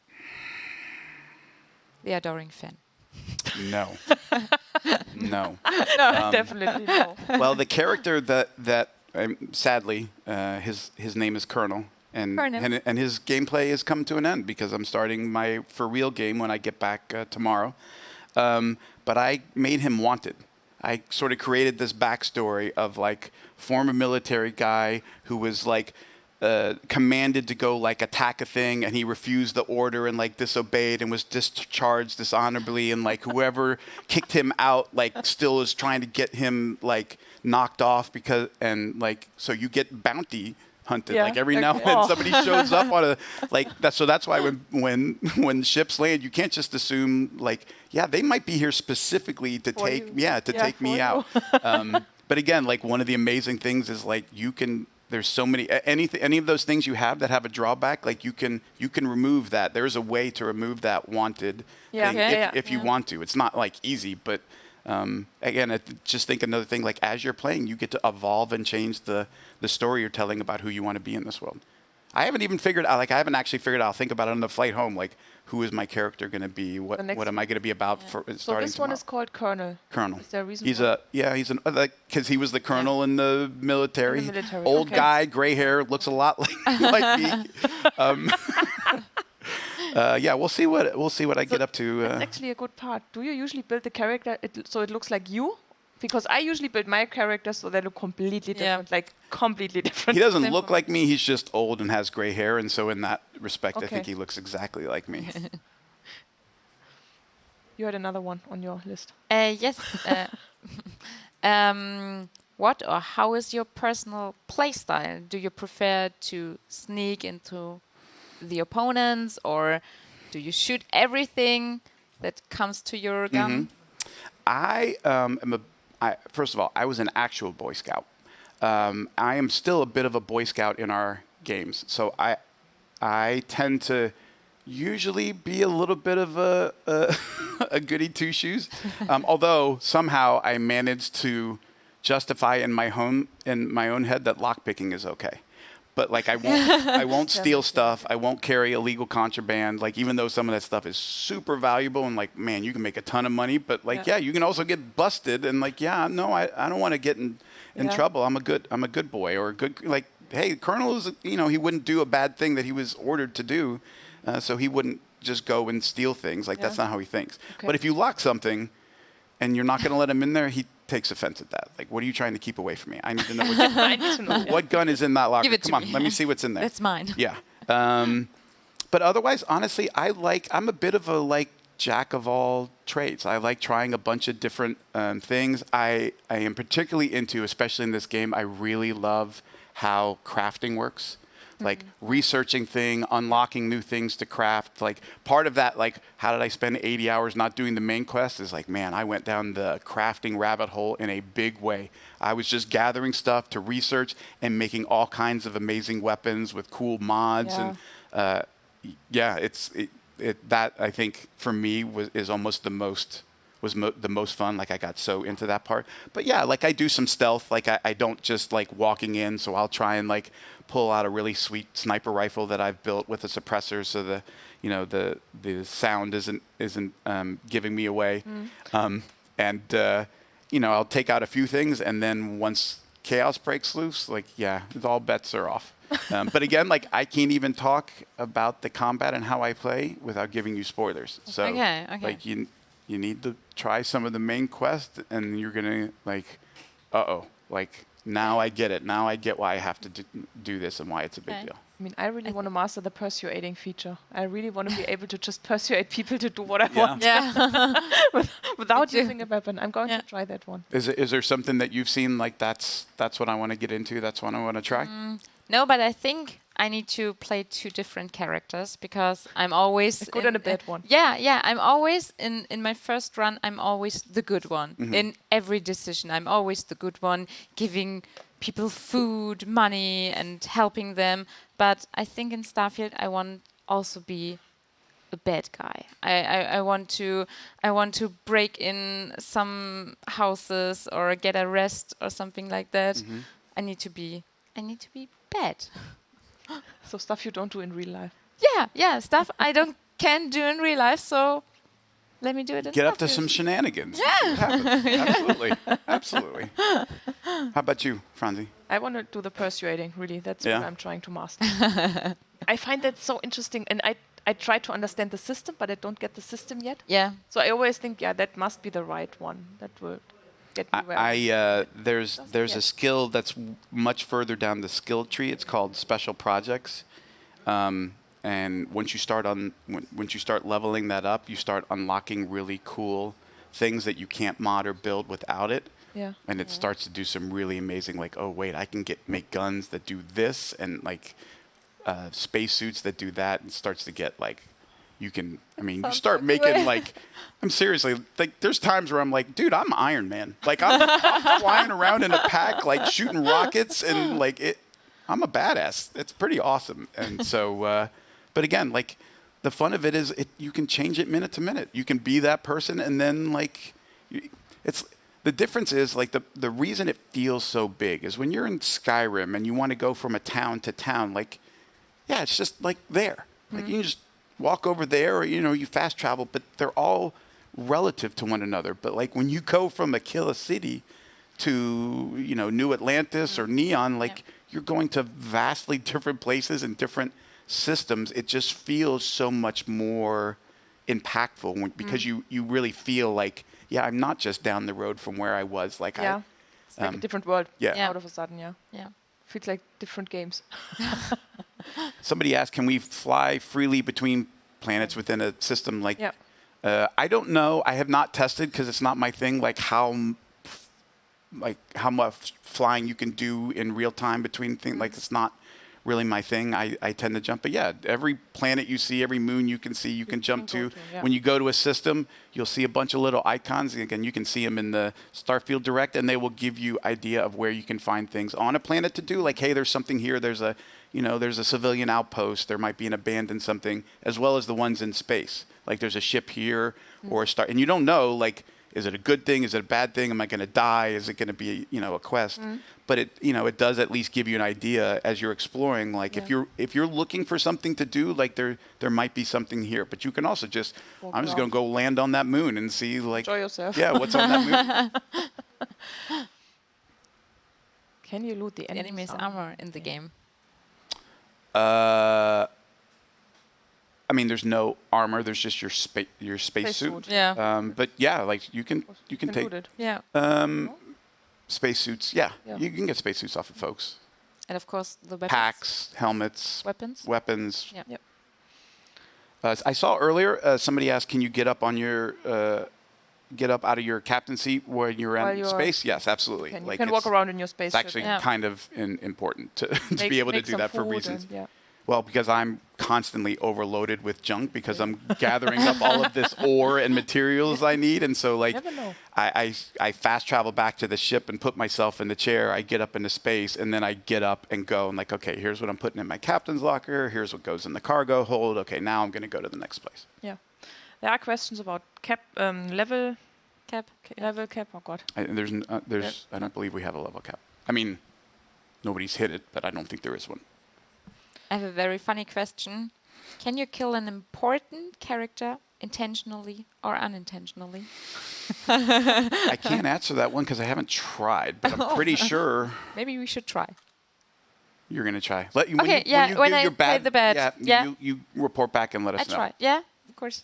The adoring fan. No. No. No, definitely no. Well, the character that sadly, his name is Colonel. And his gameplay has come to an end because I'm starting my for real game when I get back tomorrow. But I made him wanted. I sort of created this backstory of like former military guy who was like commanded to go like attack a thing, and he refused the order and like disobeyed and was discharged dishonorably, and like whoever kicked him out like still is trying to get him like knocked off because, and like, so you get bounty hunted like every now and then somebody shows up on a like that. So that's why when ships land, you can't just assume like, yeah, they might be here specifically to take me out. But again, like, one of the amazing things is like, there's so many any of those things you have that have a drawback, like you can remove that. There's a way to remove that wanted thing if you want to. It's not like easy, but again, I just think another thing, like, as you're playing, you get to evolve and change the story you're telling about who you want to be in this world. I haven't even figured out. Like, I haven't actually figured out. I'll think about it on the flight home. Like, who is my character going to be? What am I going to be about for So starting this one tomorrow? is called Colonel. Colonel. Is there a reason? He's for he's an because he was the colonel in the military. In the military, Old okay. guy, gray hair, looks a lot like me. Yeah, we'll see what I get up to. That's actually a good part. Do you usually build the character so it looks like you? Because I usually build my characters so they look completely different, like completely different. He doesn't look like me. He's just old and has gray hair, and so in that respect, I think Okay. he looks exactly like me. You had another one on your list. Yes. What or how is your personal playstyle? Do you prefer to sneak into the opponents, or do you shoot everything that comes to your gun? I first of all, I was an actual Boy Scout. I am still a bit of a Boy Scout in our games, so I tend to usually be a little bit of a goody two shoes. Although somehow I managed to justify in my own head that lockpicking is okay. But like I won't steal stuff. I won't carry illegal contraband. Like, even though some of that stuff is super valuable and like, man, you can make a ton of money. But like, yeah, you can also get busted. And like, yeah, no, I don't want to get in trouble. I'm a good boy, or a good, like, hey, Colonel is, he wouldn't do a bad thing that he was ordered to do. So he wouldn't just go and steal things. Like, that's not how he thinks. Okay. But if you lock something and you're not going to let him in there, he takes offense at that. Like, what are you trying to keep away from me? I need to know I need to know. what gun is in that locker. Give it to Come on, me. let me see what's in there. That's mine. Yeah. But otherwise, honestly, I'm a bit of a jack of all trades. I like trying a bunch of different things. I am particularly into, especially in this game, I really love how crafting works. Like researching unlocking new things to craft. Like, part of that, like, how did I spend 80 hours not doing the main quest is like, man, I went down the crafting rabbit hole in a big way. I was just gathering stuff to research and making all kinds of amazing weapons with cool mods. Yeah. And that, I think, for me is almost the most fun. Like, I got so into that part. But yeah, like, I do some stealth. Like, I don't just like walking in. So I'll try and like pull out a really sweet sniper rifle that I've built with a suppressor, so the sound isn't giving me away. I'll take out a few things, and then once chaos breaks loose, like, all bets are off. But again, like, I can't even talk about the combat and how I play without giving you spoilers. So Okay. like, you need to try some of the main quest, and you're gonna like, like, now I get it. Now I get why I have to do this and why it's a big Okay. deal. I mean, I really want to master the persuading feature. I really want to be able to just persuade people to do what I want Yeah. without Me too. using a weapon. I'm going Yeah. to try that one. Is there something that you've seen like that's what I want to get into? That's what I want to try. No, but I think I need to play two different characters, because I'm always A good and a bad one. Yeah. I'm always in my first run. I'm always the good one in every decision. I'm always the good one, giving people food, money, and helping them. But I think in Starfield, I want also be a bad guy. I want to break in some houses or get arrested or something like that. I need to be bad. So stuff you don't do in real life. Yeah, stuff I can't do in real life, so let me do it in Get up to Starfield. some shenanigans. Yeah. Absolutely. How about you, Franzi? I want to do the persuading, really. That's Yeah. what I'm trying to master. I find that so interesting. And I try to understand the system, but I don't get the system yet. Yeah. So I always think, that must be the right one. That will get me where There's a skill that's much further down the skill tree. It's called special projects. And once you start leveling that up, you start unlocking really cool things that you can't mod or build without it. Yeah. And it starts to do some really amazing, like, oh wait, I can make guns that do this, and like spacesuits that do that. And starts to get like, you start making like, I'm seriously, like, there's times where I'm like, dude, I'm Iron Man. Like, I'm flying around in a pack, like shooting rockets, and like I'm a badass. It's pretty awesome. And so, but again, like, the fun of it is you can change it minute to minute. You can be that person, and then like, the difference is like the reason it feels so big is when you're in Skyrim and you want to go from a town to town, like, yeah, it's just like there. Like you can just walk over there, or you fast travel, but they're all relative to one another. But like when you go from Aquila City to New Atlantis or Neon, like you're going to vastly different places and different systems. It just feels so much more impactful because you really feel like, yeah, I'm not just down the road from where I was. Like it's like a different world. Yeah. Out of a sudden. Yeah. Feels like different games. Somebody asked, can we fly freely between planets within a system? Like, I don't know. I have not tested because it's not my thing. Like how much flying you can do in real time between things. Like it's not really my thing. I tend to jump. But yeah, every planet you see, every moon you can see, you can jump to. When you go to a system, you'll see a bunch of little icons. Again, you can see them in the Starfield Direct, and they will give you idea of where you can find things on a planet to do. Like, hey, there's something here. There's a civilian outpost. There might be an abandoned something, as well as the ones in space. Like there's a ship here or a star, and you don't know, like, is it a good thing? Is it a bad thing? Am I going to die? Is it going to be, a quest? But it does at least give you an idea as you're exploring. Like if you're looking for something to do, like there might be something here. But you can also just, I'm just going to go land on that moon and see, like, enjoy yourself. Yeah, what's on that moon? Can you loot the enemy's armor in the game? I mean, there's no armor. There's just your space suit. Yeah. But yeah, like you can take loot it. Yeah. space suits. Yeah, you can get space suits off of folks. And of course the weapons. Packs, helmets, weapons. Yeah. Yep. I saw earlier somebody asked, "Can you get up on your get up out of your captain seat when you're in space?" Yes, absolutely. You can walk around in your space. It's actually kind of important to be able to do that for reasons. Well, because I'm constantly overloaded with junk because I'm gathering up all of this ore and materials I need. And so, like, I fast travel back to the ship and put myself in the chair. I get up into space, and then I get up and go. And like, okay, here's what I'm putting in my captain's locker. Here's what goes in the cargo hold. Okay, now I'm going to go to the next place. Yeah. There are questions about level cap. Oh, God. I don't believe we have a level cap. I mean, nobody's hit it, but I don't think there is one. I have a very funny question. Can you kill an important character intentionally or unintentionally? I can't answer that one because I haven't tried, but I'm pretty sure. Maybe we should try. You're going to try. When I play the bad. You report back and let us know. I try. Yeah, of course.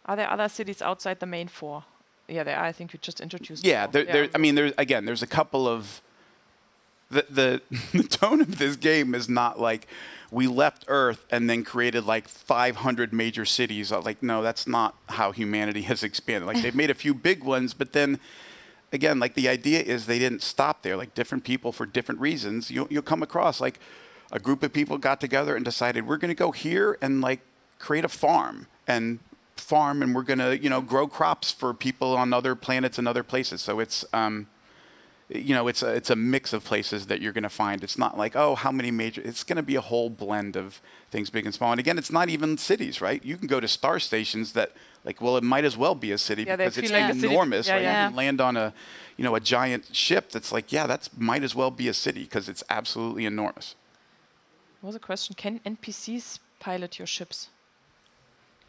Are there other cities outside the main four? Yeah, there are. I think you just introduced. Yeah, I mean, there's a couple of. The tone of this game is not like we left Earth and then created like 500 major cities. Like, no, that's not how humanity has expanded. Like, they've made a few big ones, but then, again, like the idea is they didn't stop there. Like, different people for different reasons. You'll come across like a group of people got together and decided we're going to go here and like create a farm and we're going to grow crops for people on other planets and other places. So it's it's a mix of places that you're going to find. It's not like, oh, how many major... It's going to be a whole blend of things big and small. And again, it's not even cities, right? You can go to star stations that, like, well, it might as well be a city because it's like enormous, right? You can land on a giant ship that's like, that might as well be a city because it's absolutely enormous. There was a question. Can NPCs pilot your ships?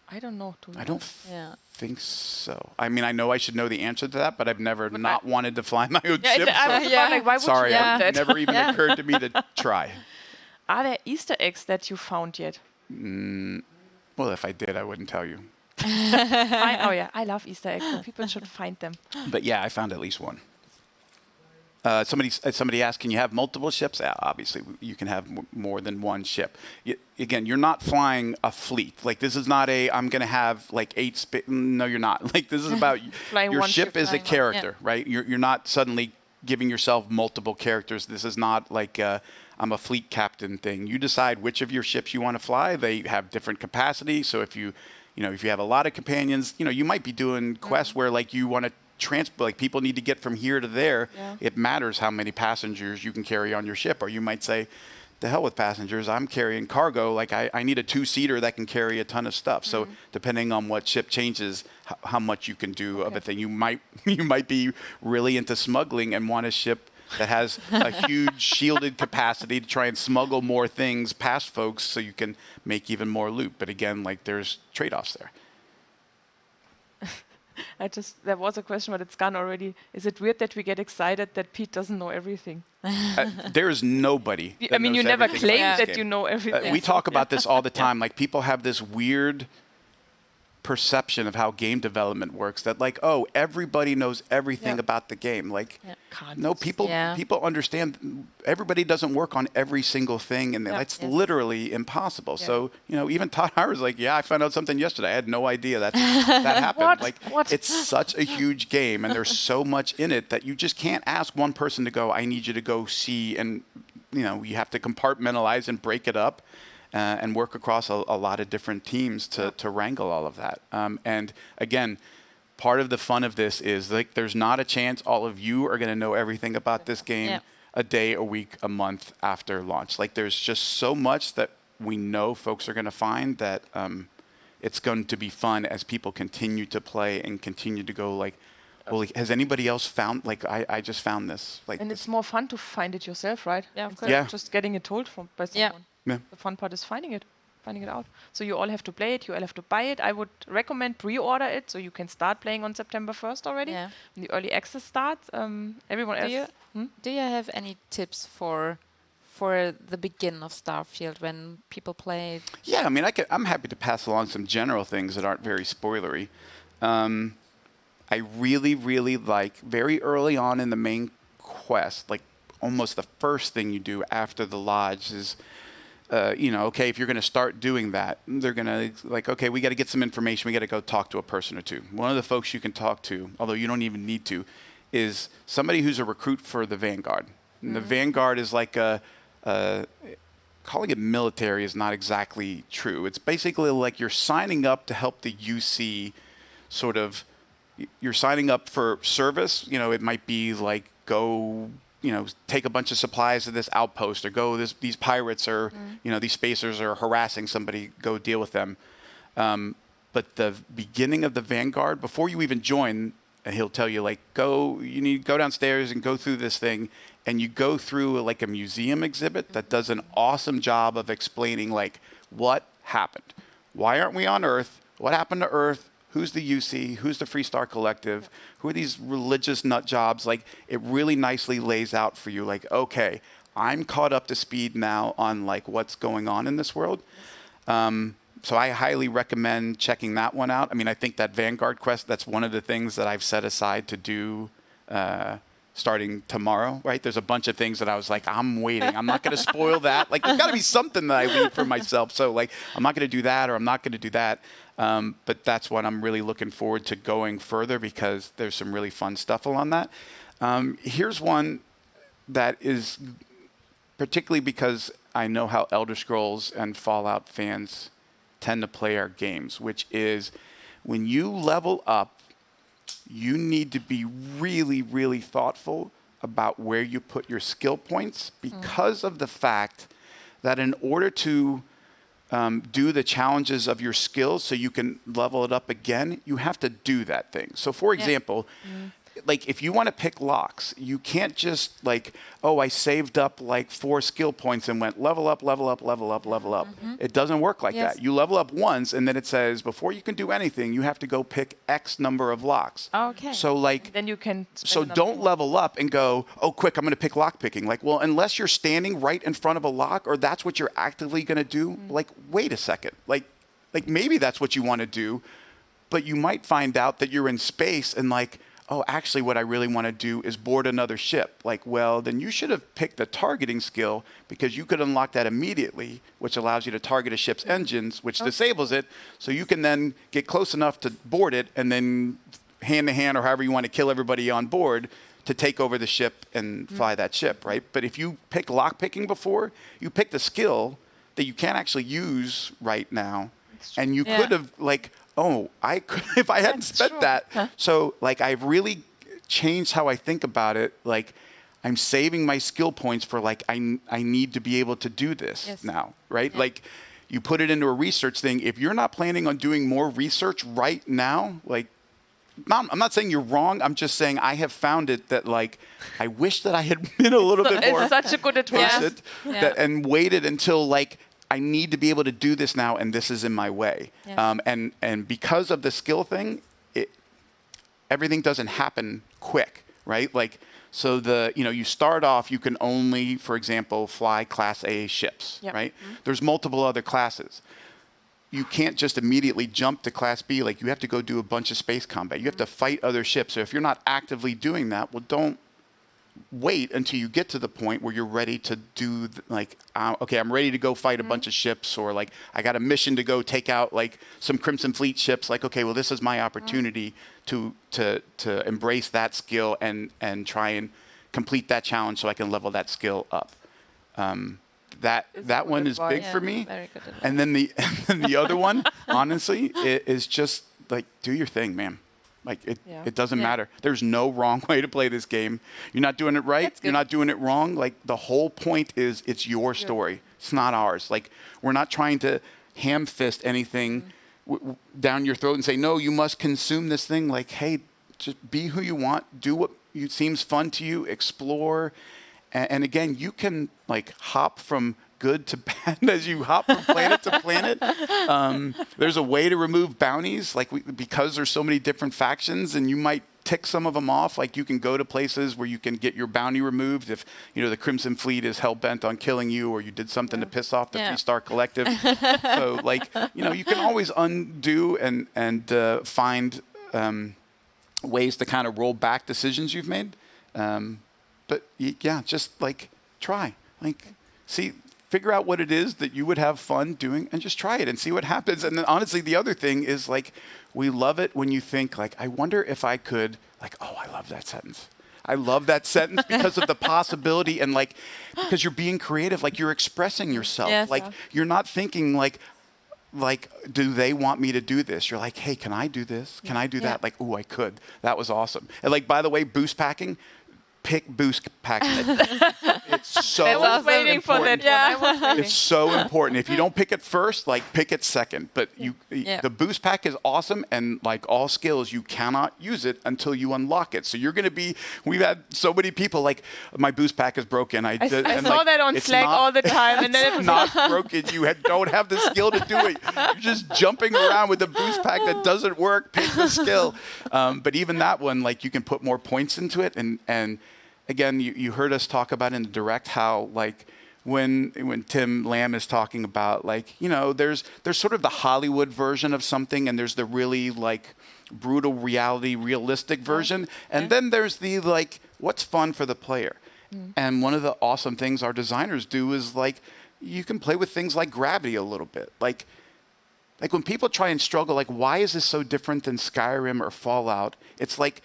I don't know. I don't think so. I mean, I know I should know the answer to that, but I've never wanted to fly my own ship. Like, why would sorry, you it never even occurred to me to try. Are there Easter eggs that you found yet? Well, if I did, I wouldn't tell you. I love Easter eggs. So people should find them. But yeah, I found at least one. Somebody asked, can you have multiple ships? Yeah, obviously, you can have more than one ship. Again, you're not flying a fleet. Like, this is not I'm going to have like 8 No, you're not. Like, this is about your ship is a character, right? You're not suddenly giving yourself multiple characters. This is not like I'm a fleet captain thing. You decide which of your ships you want to fly. They have different capacity. So if you have a lot of companions, you might be doing quests where like you want to like people need to get from here to there. It matters how many passengers you can carry on your ship. Or you might say, the hell with passengers, I'm carrying cargo. Like I need a 2-seater that can carry a ton of stuff. So depending on what ship changes, how much you can do of a thing. You might be really into smuggling and want a ship that has a huge shielded capacity to try and smuggle more things past folks so you can make even more loot. But again, like there's trade-offs there. There was a question, but it's gone already. Is it weird that we get excited that Pete doesn't know everything? There's nobody. I mean, you never claim that game. you know everything. We talk about this all the time. Like people have this weird perception of how game development works that like, oh, everybody knows everything about the game. Like, no, people understand everybody doesn't work on every single thing, and that's literally impossible. So, you know, even Todd Howard's like, yeah, I found out something yesterday. I had no idea that happened. What? It's such a huge game, and there's so much in it that you just can't ask one person to go, I need you to go see, and, you know, you have to compartmentalize and break it up. And work across a lot of different teams to wrangle all of that. And again, part of the fun of this is like there's not a chance all of you are going to know everything about this game a day, a week, a month after launch. Like there's just so much that we know folks are going to find that it's going to be fun as people continue to play and continue to go like, well, like, has anybody else found, like, I just found this. Like, and it's more fun to find it yourself, right? Yeah, of course. Just getting it told by someone. Yeah. The fun part is finding it out. So you all have to play it, you all have to buy it. I would recommend pre-order it so you can start playing on September 1st already. Yeah. When the early access starts. Everyone else. Do you have any tips for the beginning of Starfield when people play? Yeah, I mean, I'm happy to pass along some general things that aren't very spoilery. I really, really like very early on in the main quest, like almost the first thing you do after the lodge is, you know, okay, if you're going to start doing that, they're going to like, okay, we got to get some information. We got to go talk to a person or two. One of the folks you can talk to, although you don't even need to, is somebody who's a recruit for the Vanguard. And the Vanguard is like calling it military is not exactly true. It's basically like you're signing up to help the UC sort of, you're signing up for service. You know, it might be like go, you know, take a bunch of supplies to this outpost or go these pirates or, you know, these spacers are harassing somebody, go deal with them. But the beginning of the Vanguard, before you even join, he'll tell you like, you need to go downstairs and go through this thing. And you go through like a museum exhibit that does an awesome job of explaining like what happened. Why aren't we on Earth? What happened to Earth? Who's the UC? Who's the Freestar Collective? Who are these religious nut jobs? Like, it really nicely lays out for you, like, okay, I'm caught up to speed now on, like, what's going on in this world. So I highly recommend checking that one out. I mean, I think that Vanguard quest, that's one of the things that I've set aside to do starting tomorrow, right? There's a bunch of things that I was like, I'm waiting. I'm not going to spoil that. Like, there's got to be something that I leave for myself. So, like, I'm not going to do that or I'm not going to do that. But that's what I'm really looking forward to going further because there's some really fun stuff along that. Here's one that is particularly because I know how Elder Scrolls and Fallout fans tend to play our games, which is when you level up, you need to be really, really thoughtful about where you put your skill points because of the fact that in order to do the challenges of your skills so you can level it up again, you have to do that thing. So for example, like if you want to pick locks, you can't just like, oh, I saved up like 4 skill points and went level up, level up, level up, level up. It doesn't work like that. You level up once and then it says before you can do anything, you have to go pick X number of locks. Okay. So like, then you can. So don't level up and go, oh, quick, I'm going to pick lock picking. Like, well, unless you're standing right in front of a lock or that's what you're actively going to do, like, wait a second. Like maybe that's what you want to do, but you might find out that you're in space and like, oh, actually what I really want to do is board another ship. Like, well, then you should have picked the targeting skill because you could unlock that immediately, which allows you to target a ship's engines, which disables it. So you can then get close enough to board it and then hand to hand or however you want to kill everybody on board to take over the ship and fly that ship, right? But if you pick lockpicking before, you picked a skill that you can't actually use right now. And you could have like, oh, I could if I hadn't spent that. So like I've really changed how I think about it. Like I'm saving my skill points for like I need to be able to do this now, right? Like you put it into a research thing. If you're not planning on doing more research right now, like I'm not saying you're wrong. I'm just saying I have found it that like I wish that I had been a little bit more It's such a good advice. patient and waited until like I need to be able to do this now, and this is in my way. Yeah. And because of the skill thing, everything doesn't happen quick, right? Like so you start off, you can only, for example, fly Class A ships, right? There's multiple other classes. You can't just immediately jump to Class B. Like you have to go do a bunch of space combat. You have to fight other ships. So if you're not actively doing that, well, don't wait until you get to the point where you're ready to do okay, I'm ready to go fight a bunch of ships, or like I got a mission to go take out like some Crimson Fleet ships. Like, okay, well, this is my opportunity to embrace that skill and try and complete that challenge so I can level that skill up. That one is big for me. Very good advice. And then the other one, honestly, is just like do your thing, man. Like it doesn't matter. There's no wrong way to play this game. You're not doing it right. You're not doing it wrong. Like the whole point is it's your story. It's not ours. Like we're not trying to ham fist anything down your throat and say, no, you must consume this thing. Like, hey, just be who you want. Do what seems fun to you. Explore. And again, you can like hop from good to bad as you hop from planet to planet. There's a way to remove bounties, like because there's so many different factions, and you might tick some of them off. Like you can go to places where you can get your bounty removed if the Crimson Fleet is hell bent on killing you, or you did something to piss off the 3-star collective. So like you can always undo and find ways to kind of roll back decisions you've made. But yeah, just like try, like figure out what it is that you would have fun doing and just try it and see what happens. And then honestly, the other thing is like, we love it when you think like, I wonder if I could like, oh, I love that sentence. I love that sentence because of the possibility and like, because you're being creative, like you're expressing yourself. Yes. Like you're not thinking like, do they want me to do this? You're like, hey, can I do this? Can I do that? Like, oh, I could. That was awesome. And like, by the way, boost packing, pick boost packing. It's so I was waiting for that. Yeah. One. I was waiting. It's so important. If you don't pick it first, like pick it second. But the boost pack is awesome, and like all skills, you cannot use it until you unlock it. So you're going to be. We've had so many people like, my boost pack is broken. I saw that on Slack all the time, and then it was not broken. You don't have the skill to do it. You're just jumping around with a boost pack that doesn't work. Pick the skill. But even that one, like you can put more points into it, and again, you heard us talk about in the direct how like when Tim Lamb is talking about like, there's sort of the Hollywood version of something, and there's the really like brutal reality, realistic version. And then there's the like, what's fun for the player. And one of the awesome things our designers do is like, you can play with things like gravity a little bit. Like when people try and struggle, like, why is this so different than Skyrim or Fallout? It's like,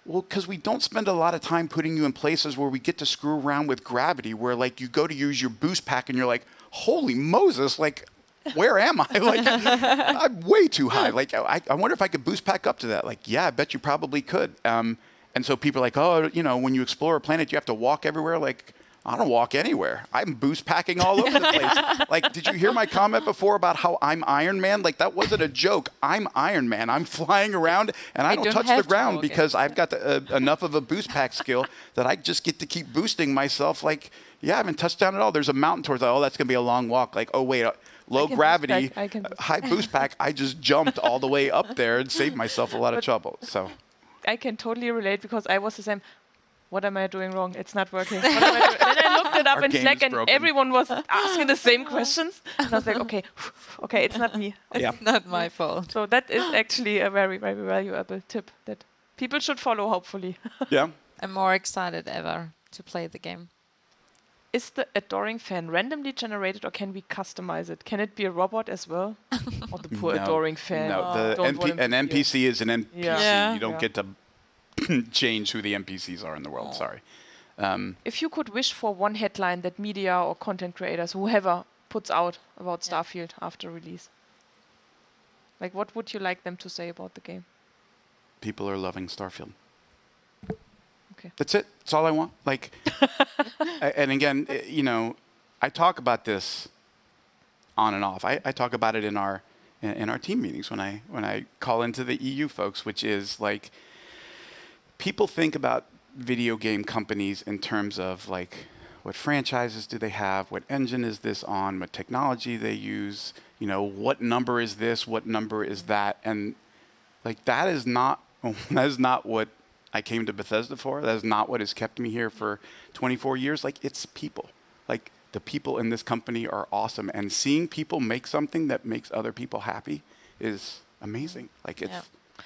well, because we don't spend a lot of time putting you in places where we get to screw around with gravity, where like you go to use your boost pack and you're like, holy Moses, like, where am I? Like, I'm way too high. Like, I wonder if I could boost pack up to that. Like, yeah, I bet you probably could. And so people are like, oh, when you explore a planet, you have to walk everywhere. Like, I don't walk anywhere. I'm boost packing all over the place. Like, did you hear my comment before about how I'm Iron Man? Like, that wasn't a joke. I'm Iron Man. I'm flying around, and I don't touch the ground because I've got enough of a boost pack skill that I just get to keep boosting myself. Like, yeah, I haven't touched down at all. There's a mountain towards that. Oh, that's going to be a long walk. Like, oh, wait, low gravity, high boost pack. I just jumped all the way up there and saved myself a lot of trouble. So I can totally relate because I was the same. What am I doing wrong? It's not working. What am I doing? Then I looked it up in Slack, and everyone was asking the same questions. And I was like, okay, it's not me. It's not my fault. So that is actually a very, very valuable tip that people should follow, hopefully. Yeah. I'm more excited ever to play the game. Is the adoring fan randomly generated, or can we customize it? Can it be a robot as well? Or the poor adoring fan? No, an NPC is an NPC. Yeah. You don't get to change who the NPCs are in the world. Sorry. If you could wish for one headline that media or content creators, whoever, puts out about Starfield after release, like what would you like them to say about the game? People are loving Starfield. Okay. That's it. That's all I want. Like, and again, I talk about this on and off. I talk about it in our in our team meetings when I call into the EU folks, which is like people think about video game companies in terms of like what franchises do they have, what engine is this on, what technology they use, what number is this, what number is that, and like that is not what I came to Bethesda for. That is not what has kept me here for 24 years. Like it's people. Like the people in this company are awesome, and seeing people make something that makes other people happy is amazing. Like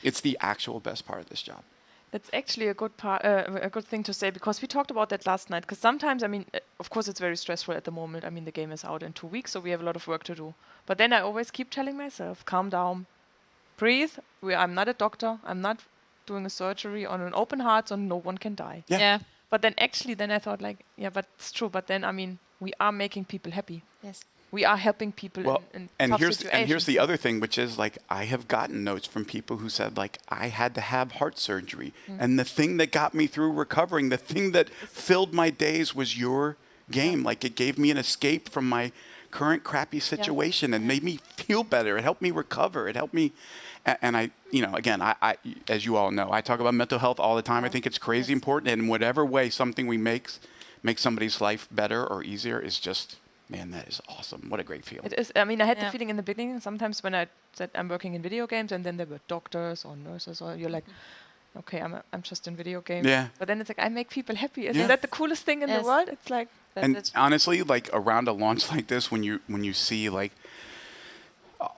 it's the actual best part of this job. That's actually a good thing to say, because we talked about that last night. Because sometimes, I mean, of course, it's very stressful at the moment. I mean, the game is out in 2 weeks, so we have a lot of work to do. But then I always keep telling myself, calm down, breathe. I'm not a doctor. I'm not doing a surgery on an open heart, so no one can die. Yeah. But then I thought like, yeah, but it's true. But then, I mean, we are making people happy. Yes. We are helping people in tough situations. And here's the other thing, which is like I have gotten notes from people who said like I had to have heart surgery, and the thing that got me through recovering, the thing that filled my days was your game. Like it gave me an escape from my current crappy situation and made me feel better. It helped me recover. It helped me. And I, again, I, as you all know, I talk about mental health all the time. I think it's crazy important. And in whatever way something we makes somebody's life better or easier is just, man, that is awesome. What a great feeling. It is. I mean, I had the feeling in the beginning, sometimes when I said I'm working in video games, and then there were doctors or nurses, or you're like, okay, I'm just in video games. Yeah. But then it's like, I make people happy. Isn't that the coolest thing in the world? It's like... Honestly, like around a launch like this, when you see like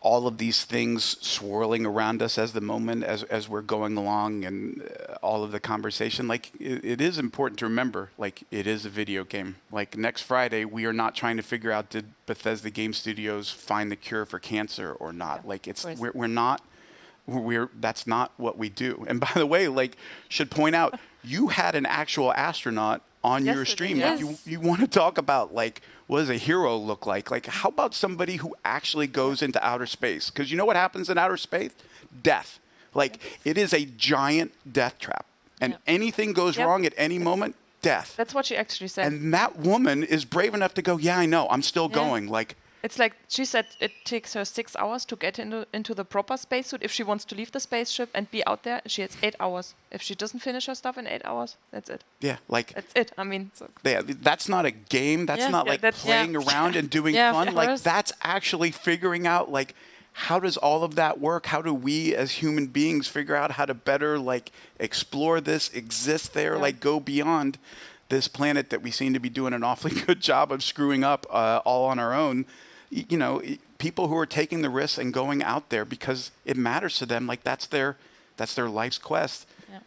all of these things swirling around us as we're going along, and all of the conversation, like it is important to remember, like it is a video game. Like next Friday, we are not trying to figure out, did Bethesda Game Studios find the cure for cancer or not? Yeah, like it's that's not what we do. And by the way, like should point out, you had an actual astronaut on your stream. Yes. You want to talk about like what does a hero look like? Like how about somebody who actually goes into outer space? Because you know what happens in outer space? Death. Like it is a giant death trap, and anything goes wrong at any moment, death. That's what she actually said. And that woman is brave enough to go, yeah, I know, I'm still going. Like it's like she said, it takes her 6 hours to get into the proper spacesuit. If she wants to leave the spaceship and be out there, she has 8 hours. If she doesn't finish her stuff in 8 hours, that's it. Yeah, like that's it. I mean, that's not a game. That's not like playing around and doing fun. Like that's actually figuring out like how does all of that work? How do we as human beings figure out how to better like explore this, exist there, like go beyond this planet that we seem to be doing an awfully good job of screwing up all on our own. People who are taking the risks and going out there because it matters to them, like that's their life's quest. Yeah.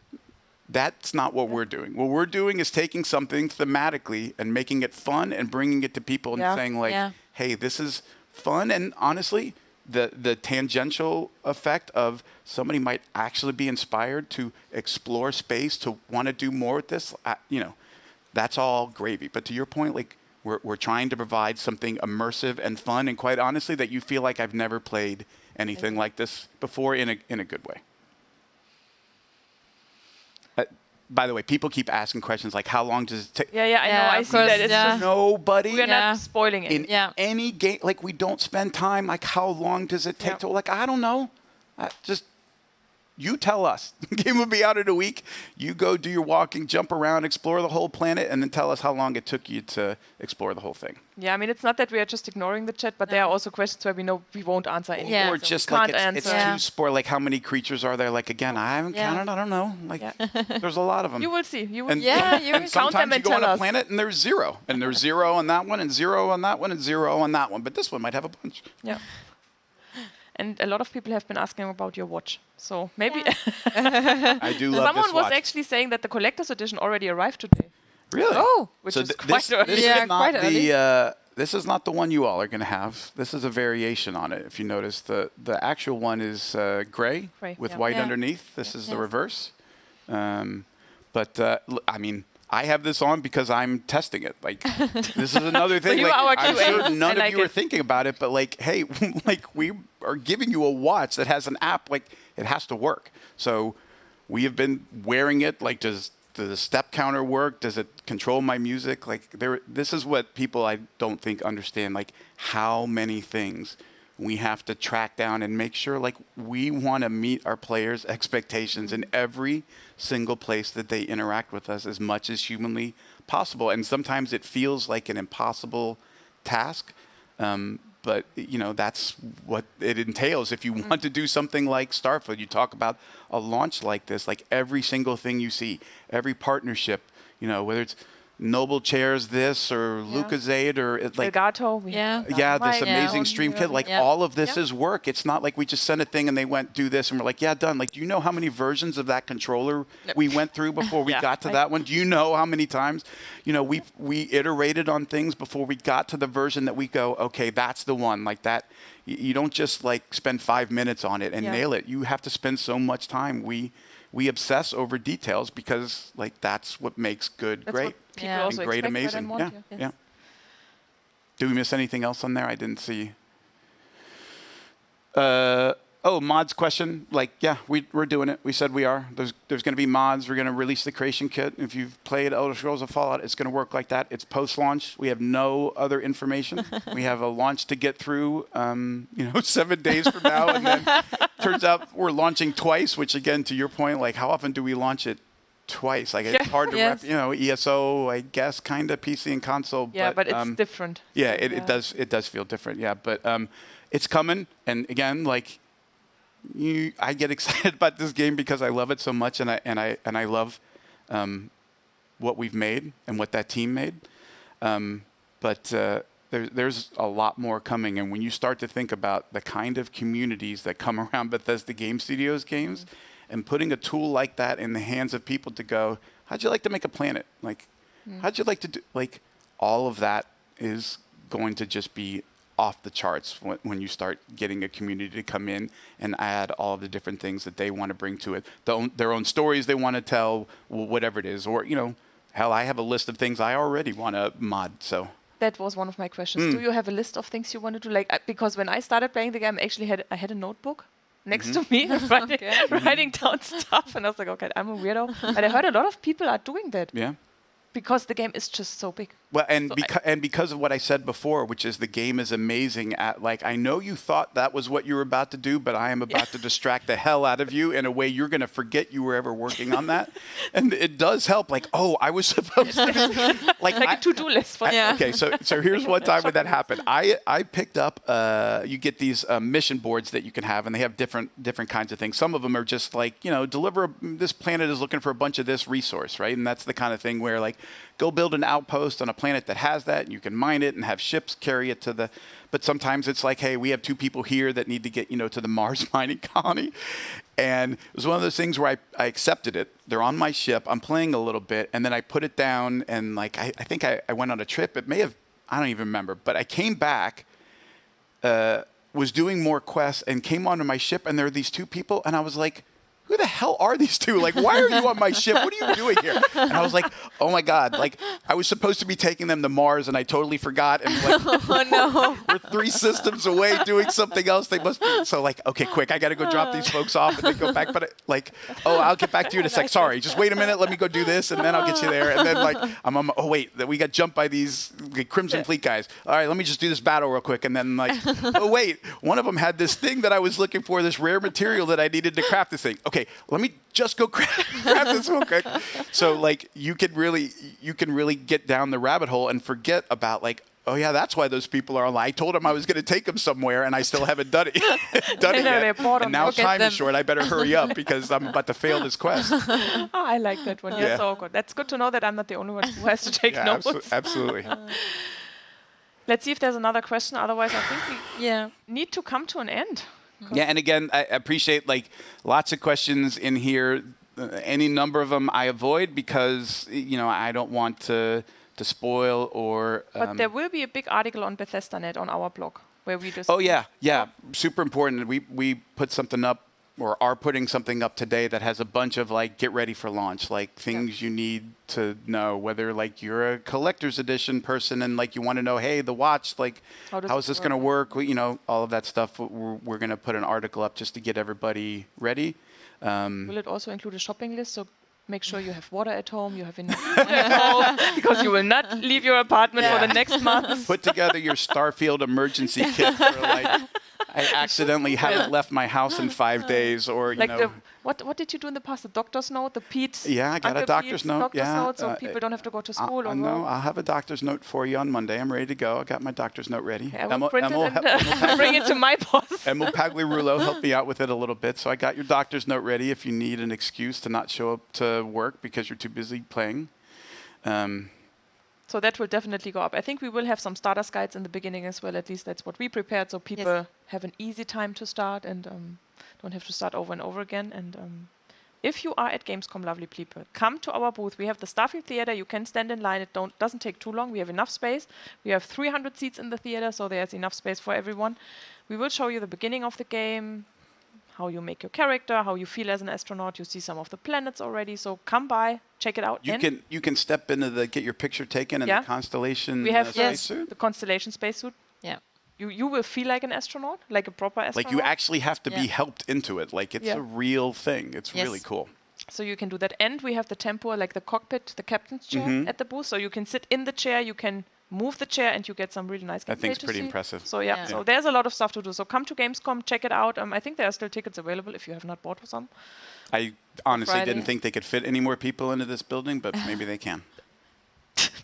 That's not what we're doing. What we're doing is taking something thematically and making it fun and bringing it to people and saying like, hey, this is fun. And honestly, the tangential effect of somebody might actually be inspired to explore space, to want to do more with this, that's all gravy. But to your point, like, we're trying to provide something immersive and fun, and quite honestly, that you feel like I've never played anything like this before in a good way. By the way, people keep asking questions like, how long does it take? Yeah, I know. I see that. It's just nobody. We're not spoiling it. In any game, like we don't spend time. Like, how long does it take to? Like, I don't know. Just you tell us. The game will be out in a week. You go do your walking, jump around, explore the whole planet, and then tell us how long it took you to explore the whole thing. Yeah, I mean, it's not that we are just ignoring the chat, but there are also questions where we know we won't answer anything. Or just like it's too spoiled. Like, how many creatures are there? Like, again, I haven't counted. I don't know. Like, there's a lot of them. You will see. You will. And, you will count them and you go tell on a us. planet and there's 0, and there's 0 on that one, and 0 on that one, and 0 on that one. But this one might have a bunch. Yeah. And a lot of people have been asking about your watch. So maybe I do love someone this was watch. actually saying that the collector's edition already arrived today. Really? Oh, which is quite early. This is not this is not the one you all are going to have. This is a variation on it. If you notice, the actual one is gray with white underneath. This is the reverse. But I mean, I have this on because I'm testing it. Like, this is another thing. So like, I'm sure none of you are thinking about it, but like, hey, like we are giving you a watch that has an app. Like, it has to work. So we have been wearing it. Like, does the step counter work? Does it control my music? Like, this is what people I don't think understand. Like, how many things We have to track down and make sure, like, we want to meet our players' expectations in every single place that they interact with us as much as humanly possible. And sometimes it feels like an impossible task, but that's what it entails. If you want to do something like Starfield, you talk about a launch like this, like every single thing you see, every partnership, whether it's Noble Chairs this or Lucozade or like Elgato, this amazing stream kit, like all of this is work. It's not like we just sent a thing and they went do this and we're like, yeah, done. Like, do you know how many versions of that controller we went through before we got to that one? Do you know how many times we iterated on things before we got to the version that we go, okay, that's the one. Like that, you don't just like spend 5 minutes on it and nail it. You have to spend so much time. We obsess over details because like that's what makes good great. People also great, amazing. Yeah. Do we miss anything else on there? I didn't see. Mods question. Like, yeah, we're doing it. We said we are. There's going to be mods. We're going to release the creation kit. If you've played Elder Scrolls of Fallout, it's going to work like that. It's post-launch. We have no other information. We have a launch to get through, 7 days from now. And then turns out we're launching twice, which again, to your point, like how often do we launch it twice? Like it's hard to ESO, I guess, kind of PC and console. Yeah, but it's different. Yeah, it does feel different. Yeah, but it's coming. And again, like I get excited about this game because I love it so much, and I love what we've made and what that team made. But there's a lot more coming, and when you start to think about the kind of communities that come around Bethesda Game Studios games. And putting a tool like that in the hands of people to go, how'd you like to make a planet? Like, how'd you like to do, like, all of that is going to just be off the charts when you start getting a community to come in and add all of the different things that they want to bring to it. Their own stories they want to tell, whatever it is. Or, hell, I have a list of things I already want to mod, so. That was one of my questions. Do you have a list of things you want to do? Like, because when I started playing the game, I had a notebook next to me, writing down stuff, and I was like, okay, I'm a weirdo. But I heard a lot of people are doing that. Yeah. Because the game is just so big. Well, and because of what I said before, which is the game is amazing at, like, I know you thought that was what you were about to do, but I am about to distract the hell out of you in a way you're going to forget you were ever working on that. And it does help. Like, I was supposed to be, like a to-do list for Okay, so here's one time when that happened. I picked up, you get these mission boards that you can have, and they have different kinds of things. Some of them are just like, this planet is looking for a bunch of this resource, right? And that's the kind of thing where, like, go build an outpost on a planet that has that, and you can mine it and have ships carry it to the. But sometimes it's like, hey, we have 2 people here that need to get, to the Mars mining colony. And it was one of those things where I accepted it. They're on my ship. I'm playing a little bit, and then I put it down, and like I think I went on a trip. It may have, I don't even remember, but I came back, was doing more quests, and came onto my ship, and there were these 2 people, and I was like, who the hell are these 2? Like, why are you on my ship? What are you doing here? And I was like, oh my God, like I was supposed to be taking them to Mars and I totally forgot. And like, we're 3 systems away doing something else. They must be. So like, okay, quick, I got to go drop these folks off and then go back. But I'll get back to you in a sec. Sorry, just wait a minute. Let me go do this and then I'll get you there. And then like, we got jumped by these Crimson Fleet guys. All right, let me just do this battle real quick. And then like, one of them had this thing that I was looking for, this rare material that I needed to craft this thing. Okay, let me just go grab this real quick. So like you can really get down the rabbit hole and forget about like, oh yeah, that's why those people are online. I told them I was going to take them somewhere and I still haven't done it yet. And now time is short. I better hurry up because I'm about to fail this quest. I like that one. Yeah, so good. That's good to know that I'm not the only one who has to take notes. Absolutely. Let's see if there's another question. Otherwise, I think we need to come to an end. Yeah, and again, I appreciate like lots of questions in here. Any number of them I avoid because I don't want to spoil or. But there will be a big article on Bethesda.net on our blog where we just. Oh yeah, super important. We put something up or are putting something up today that has a bunch of like get ready for launch, like things you need to know, whether like you're a collector's edition person and like you want to know, hey, the watch, like how is this going to work? All of that stuff. We're going to put an article up just to get everybody ready. Will it also include a shopping list? So make sure you have water at home, you have enough food at home, because you will not leave your apartment for the next month. Put together your Starfield emergency kit for like I accidentally haven't left my house in 5 days, or you Like know. what did you do in the past? The doctor's note, the Pete. Yeah, I got a Uncle doctor's Pete's note. Doctor's Yeah, note, so people don't have to go to school. I or know. work. I'll have a doctor's note for you on Monday. I'm ready to go. I got my doctor's note ready. Okay, I will print it and bring it to my boss. Emil Pagliarulo helped me out with it a little bit, so I got your doctor's note ready if you need an excuse to not show up to work because you're too busy playing. So that will definitely go up. I think we will have some starter guides in the beginning as well. At least that's what we prepared, so people have an easy time to start and don't have to start over and over again. And if you are at Gamescom, lovely people, come to our booth. We have the Starfield Theater. You can stand in line. It doesn't take too long. We have enough space. We have 300 seats in the theater, so there's enough space for everyone. We will show you the beginning of the game, how you make your character, how you feel as an astronaut. You see some of the planets already, so come by, check it out. You can step into get your picture taken in the Constellation we have spacesuit. the Constellation spacesuit. Yeah. You will feel like an astronaut, like a proper astronaut. Like you actually have to be helped into it. Like it's a real thing. It's really cool. So you can do that. And we have the Tempur, like the cockpit, the captain's chair at the booth. So you can sit in the chair, you can move the chair, and you get some really nice gameplay. I think it's pretty impressive. So so there's a lot of stuff to do. So come to Gamescom, check it out. I think there are still tickets available if you have not bought some. I honestly didn't think they could fit any more people into this building, but maybe they can.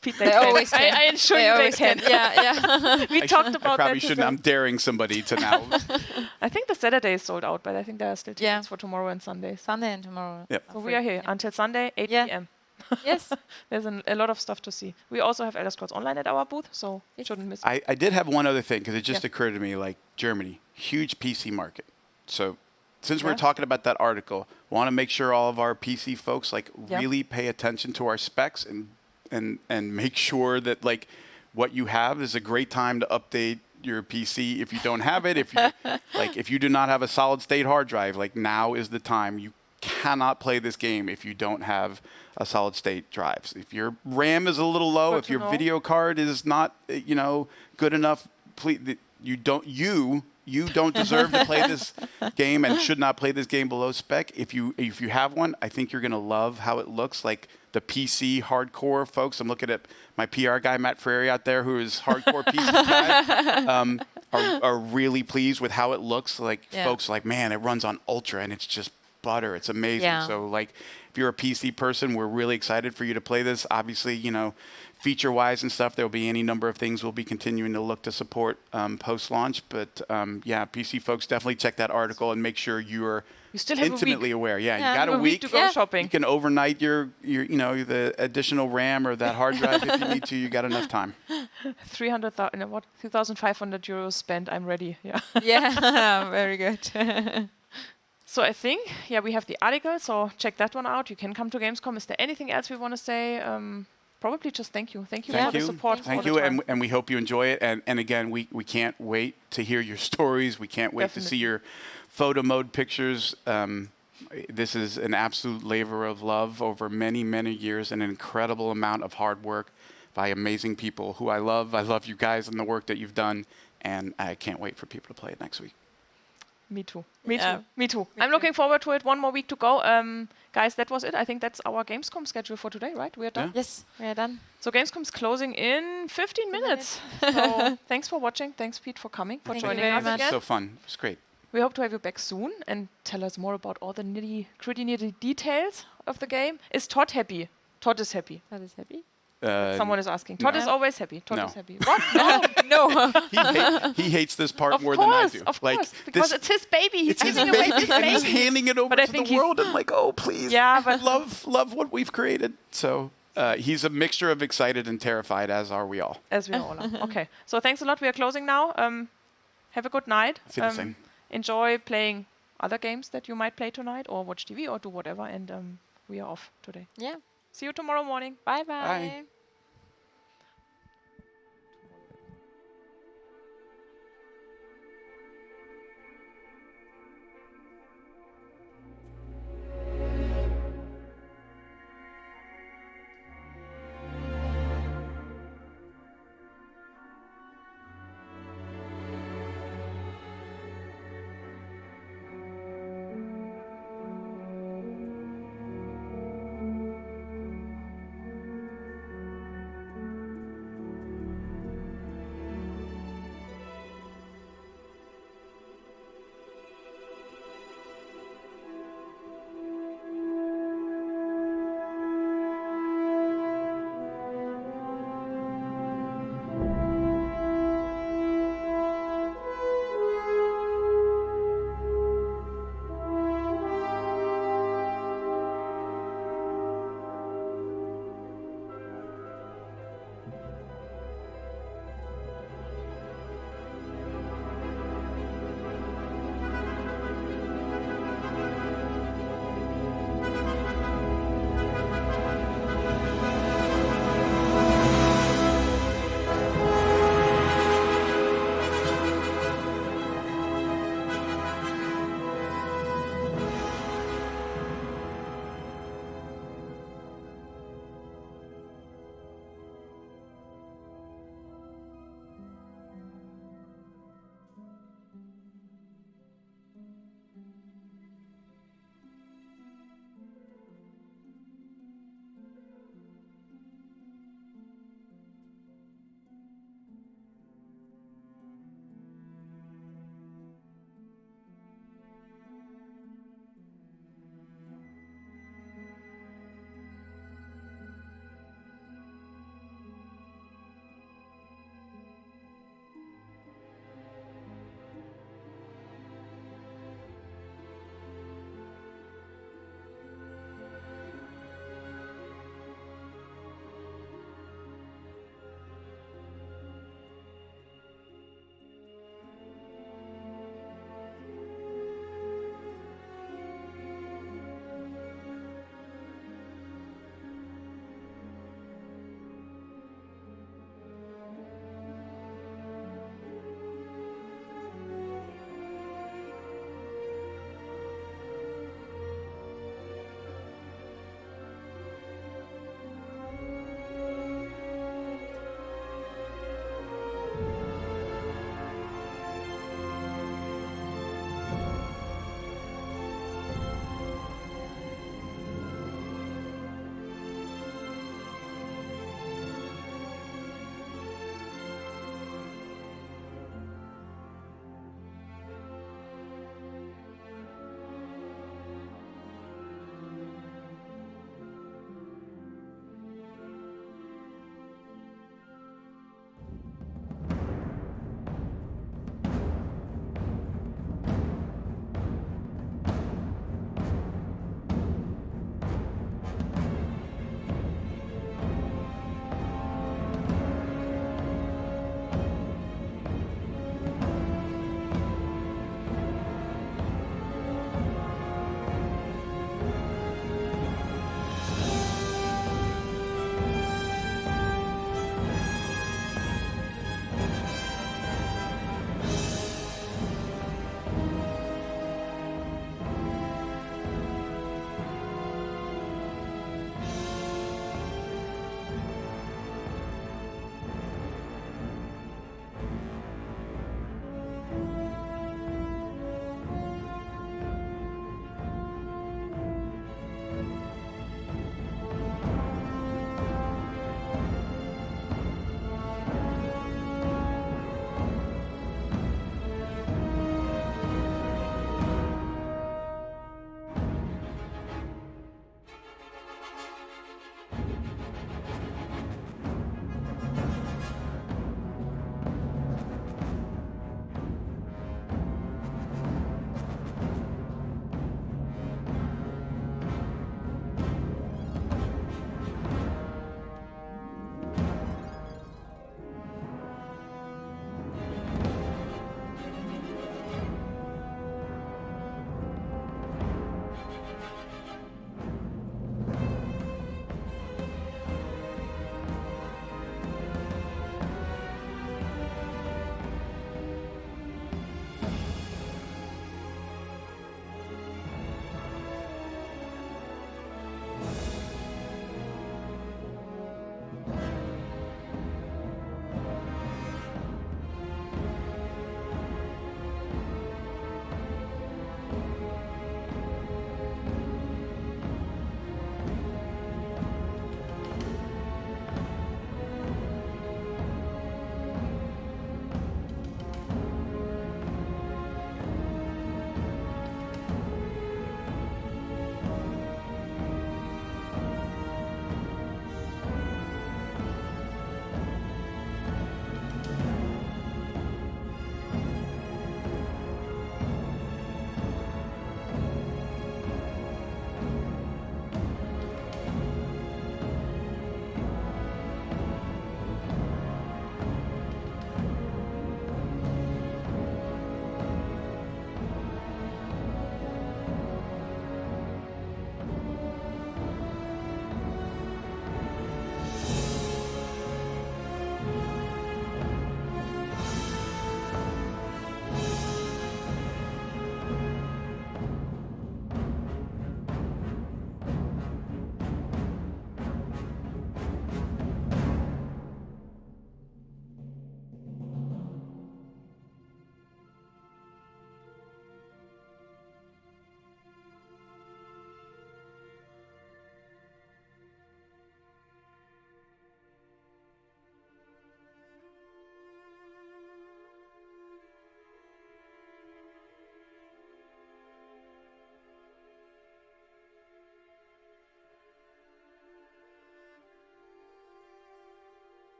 Pete, they always can. I ensure they can. Yeah. We talked about that. I probably shouldn't. I'm daring somebody to now. I think the Saturday is sold out, but I think there are still tickets for tomorrow and Sunday. Sunday and tomorrow. Yep. So we are here until Sunday, 8 p.m. Yes. There's a lot of stuff to see. We also have Elder Scrolls Online at our booth, so you shouldn't miss it. I did have one other thing, because it just occurred to me, like Germany, huge PC market. So since we're talking about that article, want to make sure all of our PC folks really pay attention to our specs and make sure that like what you have is a great time to update your PC if you don't have it. If you if you do not have a solid state hard drive, like now is the time. You cannot play this game if you don't have a solid state drive. If your RAM is a little low, if your video card is not good enough, please, you don't deserve to play this game and should not play this game below spec. If you have one, I think you're gonna love how it looks. Like the PC hardcore folks, I'm looking at my PR guy Matt Frary out there, who is hardcore PC guy, are really pleased with how it looks. Like folks are like, man, it runs on ultra and it's just butter. It's amazing. Yeah. So like, if you're a PC person, we're really excited for you to play this. Obviously, feature-wise and stuff, there'll be any number of things we'll be continuing to look to support post-launch. But PC folks, definitely check that article and make sure you're intimately aware. Yeah, you got a week to go shopping. You can overnight your the additional RAM or that hard drive if you need to. You got enough time. 2,500 euros spent. I'm ready. Yeah. Yeah, very good. So I think, we have the article, so check that one out. You can come to Gamescom. Is there anything else we want to say? Probably just thank you. Thank you for the support. Thank you, and we hope you enjoy it. And again, we can't wait to hear your stories. We can't wait to see your photo mode pictures. This is an absolute labor of love over many, many years, an incredible amount of hard work by amazing people who I love. I love you guys and the work that you've done, and I can't wait for people to play it next week. Me too. I'm looking forward to it. One more week to go. Guys, that was it. I think that's our Gamescom schedule for today, right? We are done? Yes, we are done. So Gamescom's closing in 15 minutes. So thanks for watching. Thanks, Pete, for coming, for joining us again. It was so fun. It was great. We hope to have you back soon and tell us more about all the nitty details of the game. Is Todd happy? Todd is happy. Todd is happy? Someone is asking. Todd is always happy. Todd is happy. What? No. He hates this part more than I do. Of course, because it's his baby. He's giving away his baby. He's handing it over to the world and like, oh, please. Yeah, but love what we've created. So he's a mixture of excited and terrified, as are we all. As we all are. Okay. So thanks a lot. We are closing now. Have a good night. I feel the same. Enjoy playing other games that you might play tonight, or watch TV, or do whatever. And we are off today. Yeah. See you tomorrow morning. Bye. Bye.